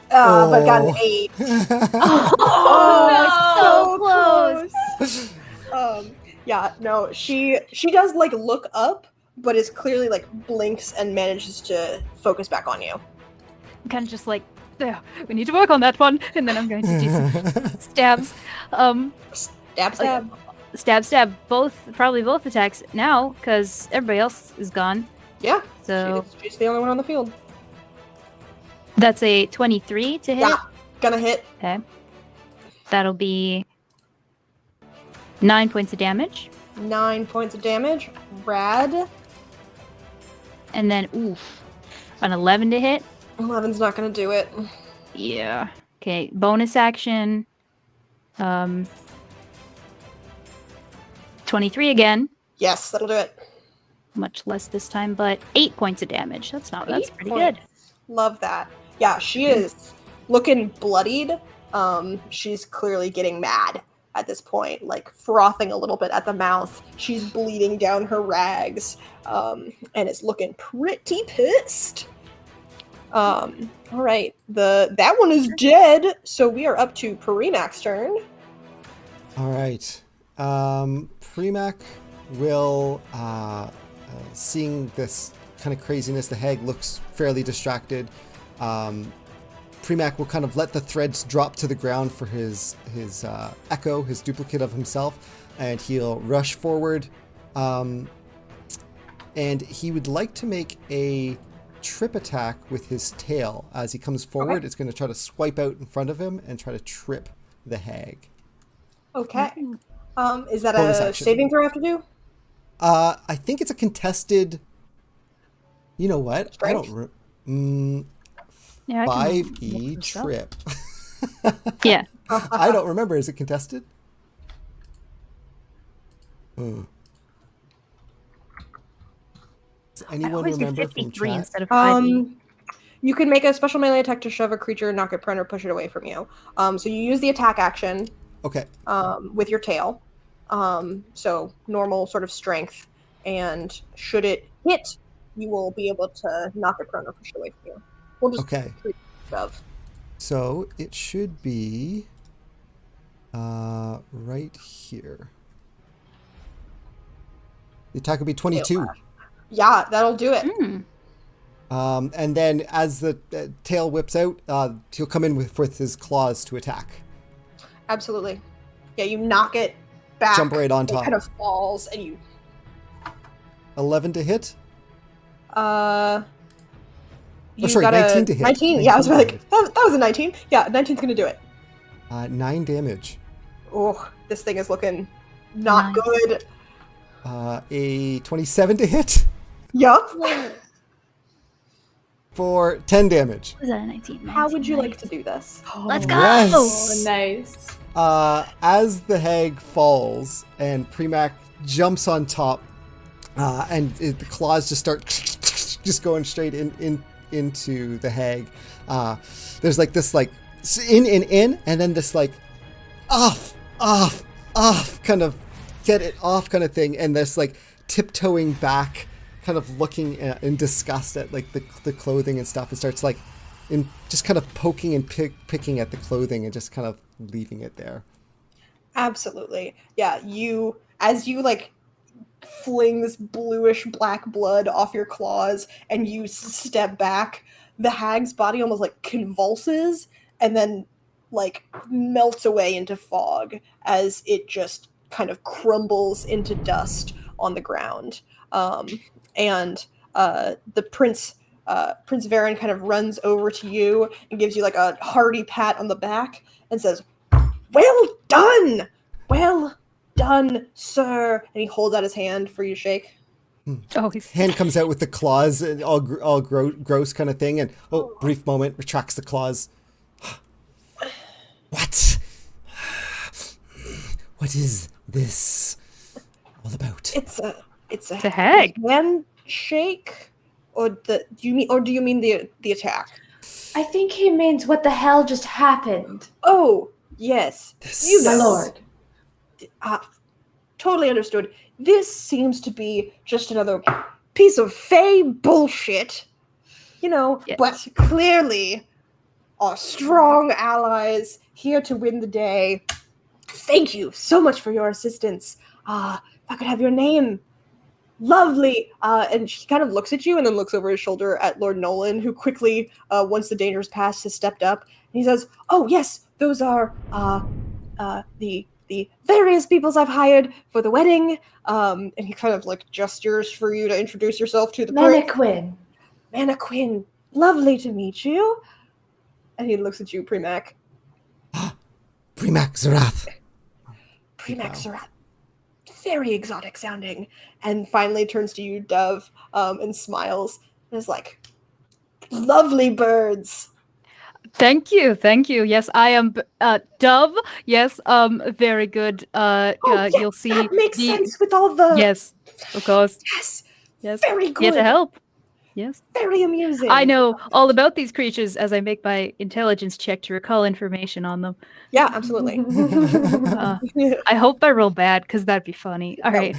But got an 8. Oh, so close. Yeah, no, she does like look up, but is clearly like blinks and manages to focus back on you. I'm kind of just like, "Ugh, we need to work on that one, and then I'm going to do some stabs. Stab. Probably both attacks now, because everybody else is gone. Yeah, So she's the only one on the field. that's a 23 to hit. Yeah, gonna hit. Okay. That'll be 9 points of damage. 9 points of damage. Rad. And then, an 11 to hit. 11's not gonna do it. Yeah. Okay, bonus action. 23 again. Yes, that'll do it. Much less this time, but 8 points of damage. That's pretty 8 good. points. Love that. Yeah, she is looking bloodied. She's clearly getting mad at this point, like frothing a little bit at the mouth. She's bleeding down her rags, and is looking pretty pissed. All right, that one is dead. So we are up to Perimak's turn. All right. Premac will, seeing this kind of craziness, the hag looks fairly distracted. Premac will kind of let the threads drop to the ground for his echo, his duplicate of himself, and he'll rush forward. And he would like to make a trip attack with his tail. As he comes forward, Okay. It's going to try to swipe out in front of him and try to trip the hag. Okay. Is that Bonus a action. saving throw I have to do? I think it's a contested. You know what? Strength? I don't. Yeah, I can 5e look this up. trip. Yeah. I don't remember. Is it contested? Does I anyone always do remember from 53 chat? instead of 5e. You can make a special melee attack to shove a creature, knock it prone, or push it away from you. So you use the attack action Okay. with your tail. So normal sort of strength. And should it hit, you will be able to knock it prone or push it away from you. We'll just Okay. shove. So it should be right here. The attack would be 22. Yeah, that'll do it. And then as the tail whips out, he'll come in with his claws to attack. Absolutely. Yeah, you knock it back. Jump right on top. It kind of falls, and you 11 to hit. You sorry, got 19 a to hit. 19. Yeah, I was 19 like, that was a 19. Yeah, 19's gonna do it. 9 damage. Oh, this thing is looking not Nice. good. A 27 to hit Yup. for 10 damage. Was that a 19? How would you like to do this? Let's go! Yes. Oh, nice. As the hag falls and Premac jumps on top, the claws just start just going straight into the hag. There's like this like in, and then this like off, kind of get it off kind of thing, and this like tiptoeing back, kind of looking in disgust at like the clothing and stuff, and starts like just kind of poking and picking at the clothing and just kind of leaving it there. Absolutely. Yeah, as you like flings bluish black blood off your claws and you step back, the hag's body almost like convulses and then like melts away into fog as it just kind of crumbles into dust on the ground. And the Prince Varen kind of runs over to you and gives you like a hearty pat on the back and says, "Well done! Well done, sir!" And he holds out his hand for you to shake. Oh, he's Hand comes out with the claws, and all gross kind of thing, and brief moment, retracts the claws. What? What is this all about? It's a a hag. handshake, or do you mean the attack? I think he means what the hell just happened, Oh yes, This- my know. lord. Totally understood. This seems to be just another piece of fey bullshit, Yes. but clearly are strong allies here to win the day. Thank you so much for your assistance. If I could have your name. Lovely. And she kind of looks at you and then looks over his shoulder at Lord Nolan, who quickly, once the danger's passed, has stepped up. And he says, "Oh, yes, those are the various peoples I've hired for the wedding." And he kind of like gestures for you to introduce yourself to the prince. Mannequin. Mannequin, lovely to meet you. And he looks at you, Premac. Premac Zarath. Premac Zarath. Very exotic sounding. And finally turns to you, Dove, and smiles. And is like, lovely birds. Thank you. Yes, I am Dove. Yes, very good. Yeah, You'll see. That makes sense with all the... Yes, of course. Yes. Very good. Here to help. Yes. Very amusing. I know all about these creatures as I make my intelligence check to recall information on them. Yeah, absolutely. I hope I roll bad because that'd be funny. All right.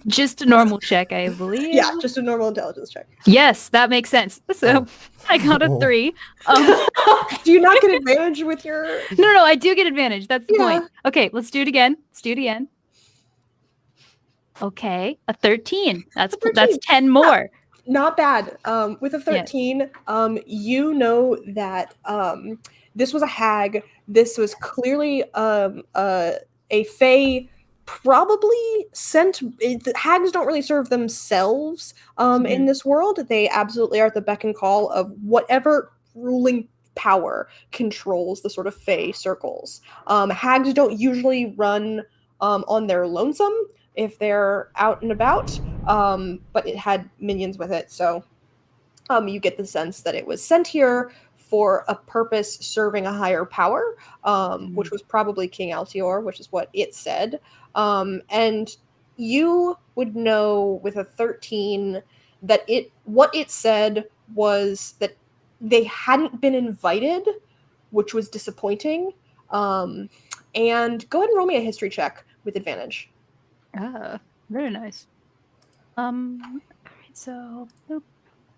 Just a normal check, I believe. Yeah, just a normal intelligence check. Yes, that makes sense. So I got a 3. Do you not get advantage with your... No, I do get advantage. That's the Yeah. point. Okay, let's do it again. Okay, a 13. That's 10 more. Not bad. With a 13, you know that this was a hag. This was clearly a fae, probably sent. Hags don't really serve themselves in this world. They absolutely are at the beck and call of whatever ruling power controls the sort of fae circles. Hags don't usually run on their lonesome if they're out and about, but it had minions with it, so you get the sense that it was sent here for a purpose serving a higher power, which was probably King Altior, which is what it said. And you would know with a 13 that what it said was that they hadn't been invited, which was disappointing. And go ahead and roll me a history check with advantage. Very nice. Alright, so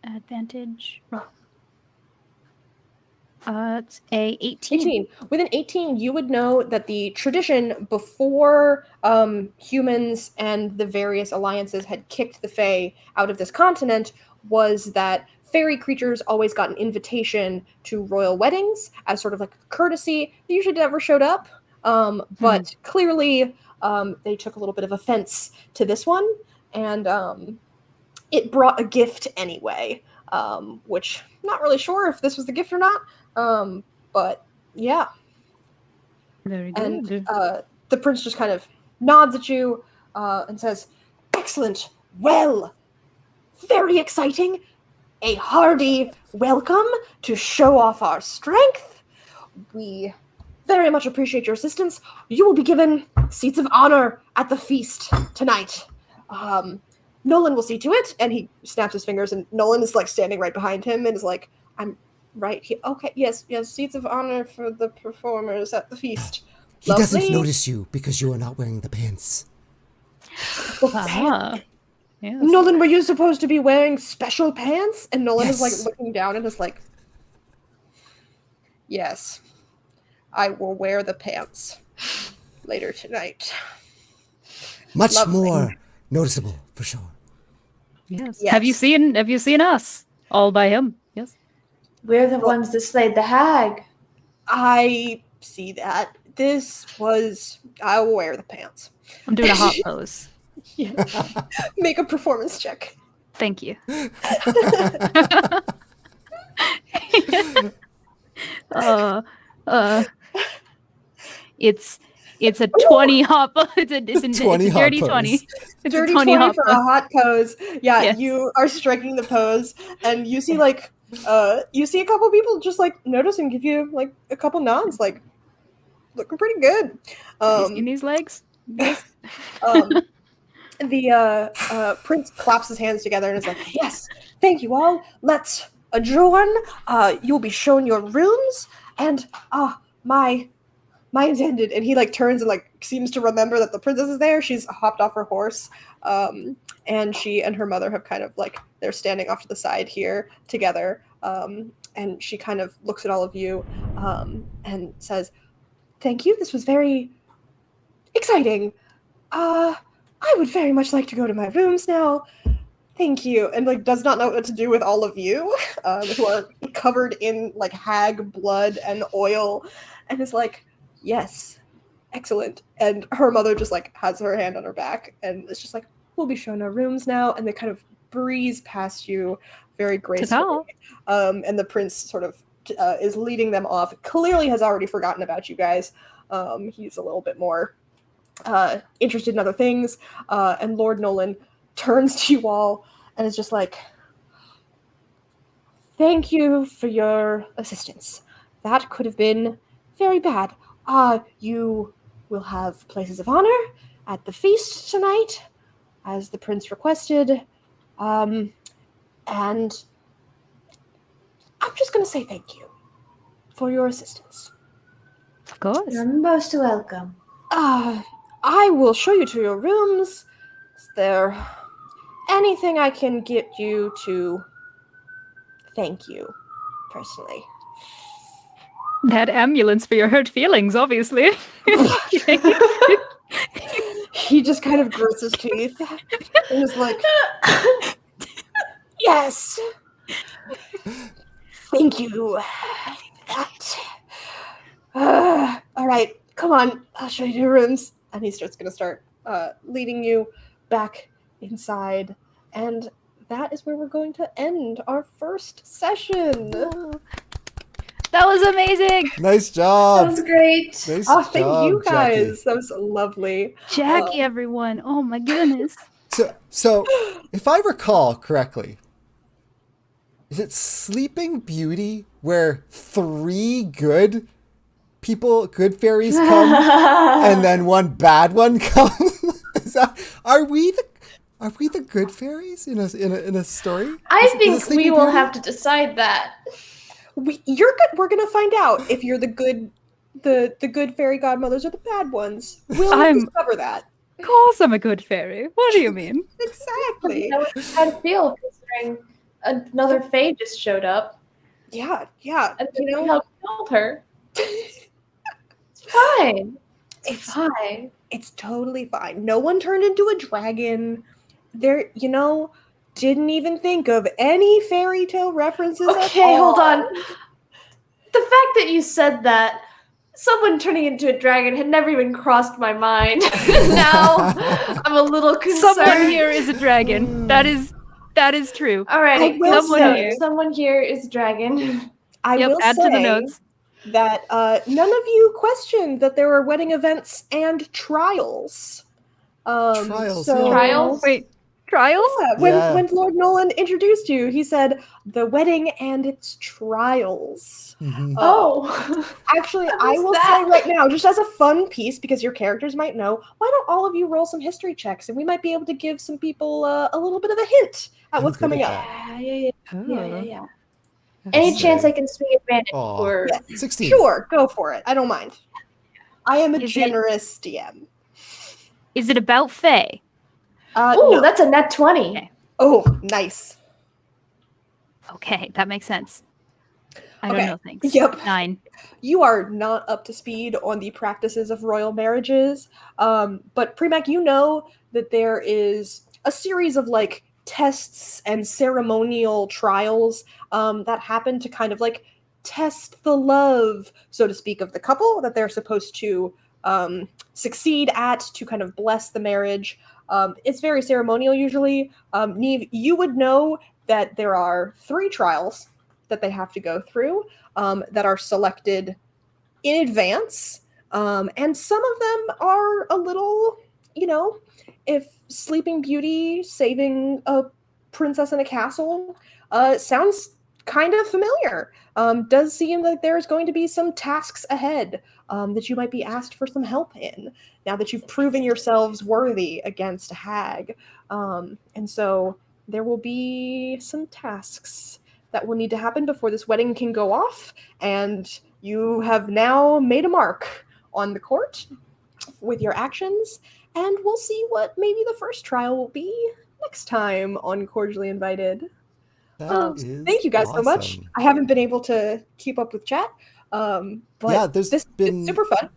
advantage. It's a 18. With an 18, you would know that the tradition before humans and the various alliances had kicked the Fae out of this continent was that fairy creatures always got an invitation to royal weddings as sort of like a courtesy. They usually never showed up, but clearly they took a little bit of offense to this one, and it brought a gift anyway, which I'm not really sure if this was the gift or not, but yeah. Very good. And the prince just kind of nods at you and says, "Excellent, well, very exciting, a hearty welcome to show off our strength. We very much appreciate your assistance. You will be given seats of honor at the feast tonight. Nolan will see to it." And he snaps his fingers, and Nolan is like standing right behind him and is like, "I'm right here. Okay, yes, seats of honor for the performers at the feast." He doesn't notice you because you are not wearing the pants. Yes. Nolan, were you supposed to be wearing special pants? And Nolan is like Yes. looking down and is like, "Yes, I will wear the pants later tonight." Much Lovely. more noticeable, for sure. Yes. Yes. Have you seen us? All by him. Yes. We're the ones that slayed the hag. I see that. I will wear the pants. I'm doing a hot pose. Yeah. Make a performance check. Thank you. It's a 20 hop. It's a 20 it's a dirty hop 20. pose. It's Dirty a 20 hop for pose. a hot pose. Yeah, Yes. You are striking the pose, and you see you see a couple people just like notice and give you like a couple nods, like, looking pretty good. Have you seen these legs? Yes. The prince claps his hands together and is like, yes, thank you all. Let's adjourn. You'll be shown your rooms. And my intended. And he like turns and like seems to remember that the princess is there. She's hopped off her horse. And she and her mother have kind of like, they're standing off to the side here together. And she kind of looks at all of you and says, thank you. This was very exciting. I would very much like to go to my rooms now. Thank you. And like does not know what to do with all of you who are covered in like hag blood and oil, and is like, yes, excellent. And her mother just like has her hand on her back and it's just like, we'll be shown our rooms now. And they kind of breeze past you very gracefully. And the prince sort of is leading them off. Clearly has already forgotten about you guys. He's a little bit more interested in other things, and Lord Nolan turns to you all and is just like, thank you for your assistance. That could have been very bad. You will have places of honor at the feast tonight, as the prince requested, and I'm just going to say thank you for your assistance. Of course. You're most welcome. I will show you to your rooms. Is there anything I can get you to thank you personally? That ambulance for your hurt feelings, obviously. He just kind of grits his teeth and is like, yes, thank you. All right, come on, I'll show you your rooms. And he's just going to start leading you back inside. And that is where we're going to end our first session. That was amazing. Nice That job. was great. Nice Oh, thank you job, guys. Jackie. That was lovely. Jackie, everyone. Oh my goodness. So, if I recall correctly, is it Sleeping Beauty where 3 good fairies come, and then 1 bad one comes? Are we the good fairies in a story? I think Sleeping we will Beauty? have to decide that. You're good. We're gonna find out if you're the good fairy godmothers or the bad ones. We'll discover that. Of course I'm a good fairy. What do you mean? Exactly. That was how to feel considering another fae just showed up Yeah. and You know, helped killed her. It's fine. it's Fine. it's totally fine. No one turned into a dragon. There, didn't even think of any fairy tale references. Okay, at all. hold on. The fact that you said that someone turning into a dragon had never even crossed my mind. Now I'm a little concerned. Someone here is a dragon. That is true. All right, I will someone here is a dragon. I Yep, will add say to the notes. that none of you questioned that there were wedding events and trials. Trials, yeah. Trials? Wait, trials? Yeah, when Lord Nolan introduced you, he said the wedding and its trials. Mhm. Actually, What I is will that? say right now, just as a fun piece, because your characters might know, why don't all of you roll some history checks, and we might be able to give some people a little bit of a hint at I'm what's good coming at up. Yeah. Oh. Any Let's chance see. I can swing advantage Aw. for? Yeah. 16. Sure, go for it. I don't mind. I am a Is it- generous DM. Is it about Faye? Oh, No. that's a net 20. Okay. Oh, nice. Okay, that makes sense. I Okay. don't know things. Yep. 9. You are not up to speed on the practices of royal marriages, but Premac, you know that there is a series of like tests and ceremonial trials that happen to kind of like test the love, so to speak, of the couple that they're supposed to succeed at to kind of bless the marriage. It's very ceremonial usually. Neve, you would know that there are 3 trials that they have to go through that are selected in advance. And some of them are a little, if Sleeping Beauty saving a princess in a castle sounds kind of familiar. Does seem like there's going to be some tasks ahead that you might be asked for some help in now that you've proven yourselves worthy against a hag. And so there will be some tasks that will need to happen before this wedding can go off, and you have now made a mark on the court with your actions, and we'll see what maybe the first trial will be next time on Cordially Invited. That is Thank you guys so much. awesome. I haven't been able to keep up with chat, but Yeah, there's it's been super fun.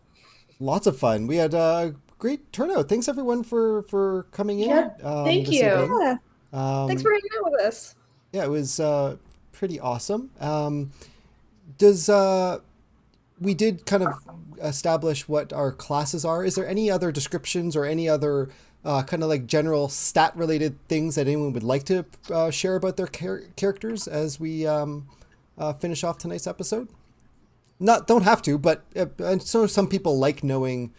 lots of fun. We had a great turnout. Thanks everyone for coming in. Yeah, thank this you. evening. Yeah, thanks for hanging out with us. Yeah, it was pretty awesome. Does we did kind of establish what our classes are. Is there any other descriptions or any other kind of like general stat related things that anyone would like to share about their characters as we finish off tonight's episode? Don't have to, but and so some people like knowing,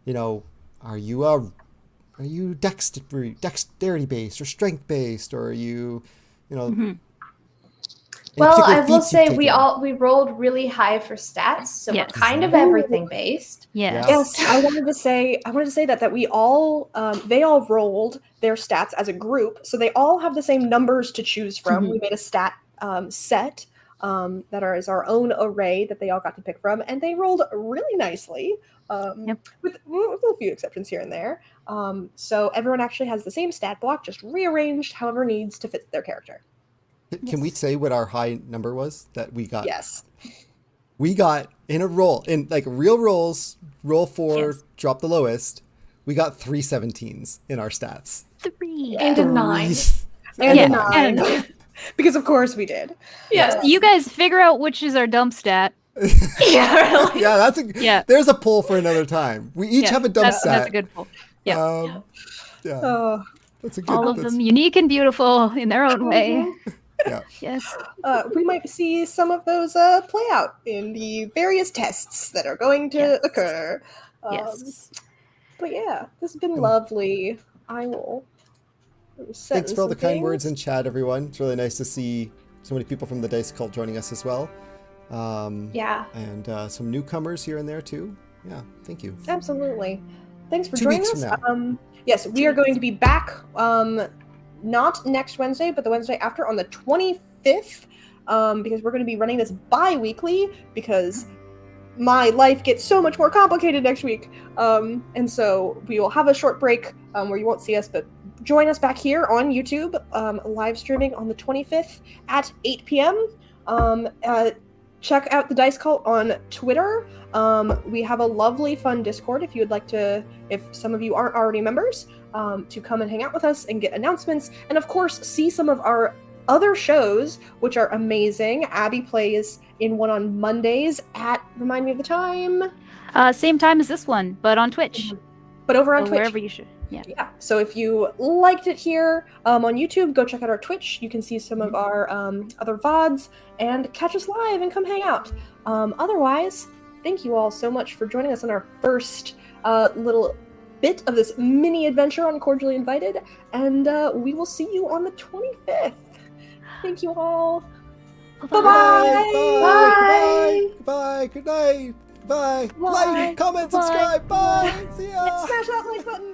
you know, are you dexterity based or strength based, or are you know. Mm-hmm. any Well, particular I will feats you've say taken? we rolled really high for stats, so Yes. we're kind of everything based. Yes. Yes, I wanted to say that we all they all rolled their stats as a group, so they all have the same numbers to choose from. Mhm. We made a stat set that is our own array that they all got to pick from, and they rolled really nicely, Yep. with a few exceptions here and there. So everyone actually has the same stat block, just rearranged however needs to fit their character. Can we say what our high number was that we got? Yes. We got in a roll, in like real rolls, roll 4, Yes. drop the lowest. We got 3 17s in our stats. 3. And a 9. And Yeah, a 9. and a 9. Because of course we did. Yes. You guys figure out which is our dump stat. Yeah, really. Yeah, that's Yeah. There's a poll for another time. We each Yeah, have a dump that's stat. a good pull. Yeah. Yeah, Oh. that's a good. All of that's- them unique and beautiful in their own way. Yeah. Yes. We might see some of those play out in the various tests that are going to Yes. occur. Yes. But yeah, this has been lovely. I will. Thanks for all the kind words in chat, everyone. It's really nice to see so many people from the Dice Cult joining us as well. Yeah. And some newcomers here and there too. Yeah, thank you. Absolutely. Thanks for 2 joining weeks us. from Yes, we are going to be back. Not next Wednesday, but the Wednesday after on the 25th. Because we're going to be running this bi-weekly because my life gets so much more complicated next week. And so we will have a short break where you won't see us, but join us back here on YouTube, live streaming on the 25th at 8 p.m. Check out the Dice Cult on Twitter. We have a lovely, fun Discord if you would like to, if some of you aren't already members, to come and hang out with us and get announcements. And of course, see some of our other shows, which are amazing. Abby plays in one on Mondays at, remind me of the time? Same time as this one, but on Twitch. But over on So Twitch. wherever you should. Yeah. Yeah, so if you liked it here on YouTube, go check out our Twitch. You can see some of our other VODs and catch us live and come hang out. Otherwise, thank you all so much for joining us on our first little bit of this mini adventure on Cordially Invited, and we will see you on the 25th. Thank you all. Bye-bye. Bye. Bye. Bye. Good night. Bye. Bye. Like, comment, Bye. subscribe. Bye. See ya. Smash that like button.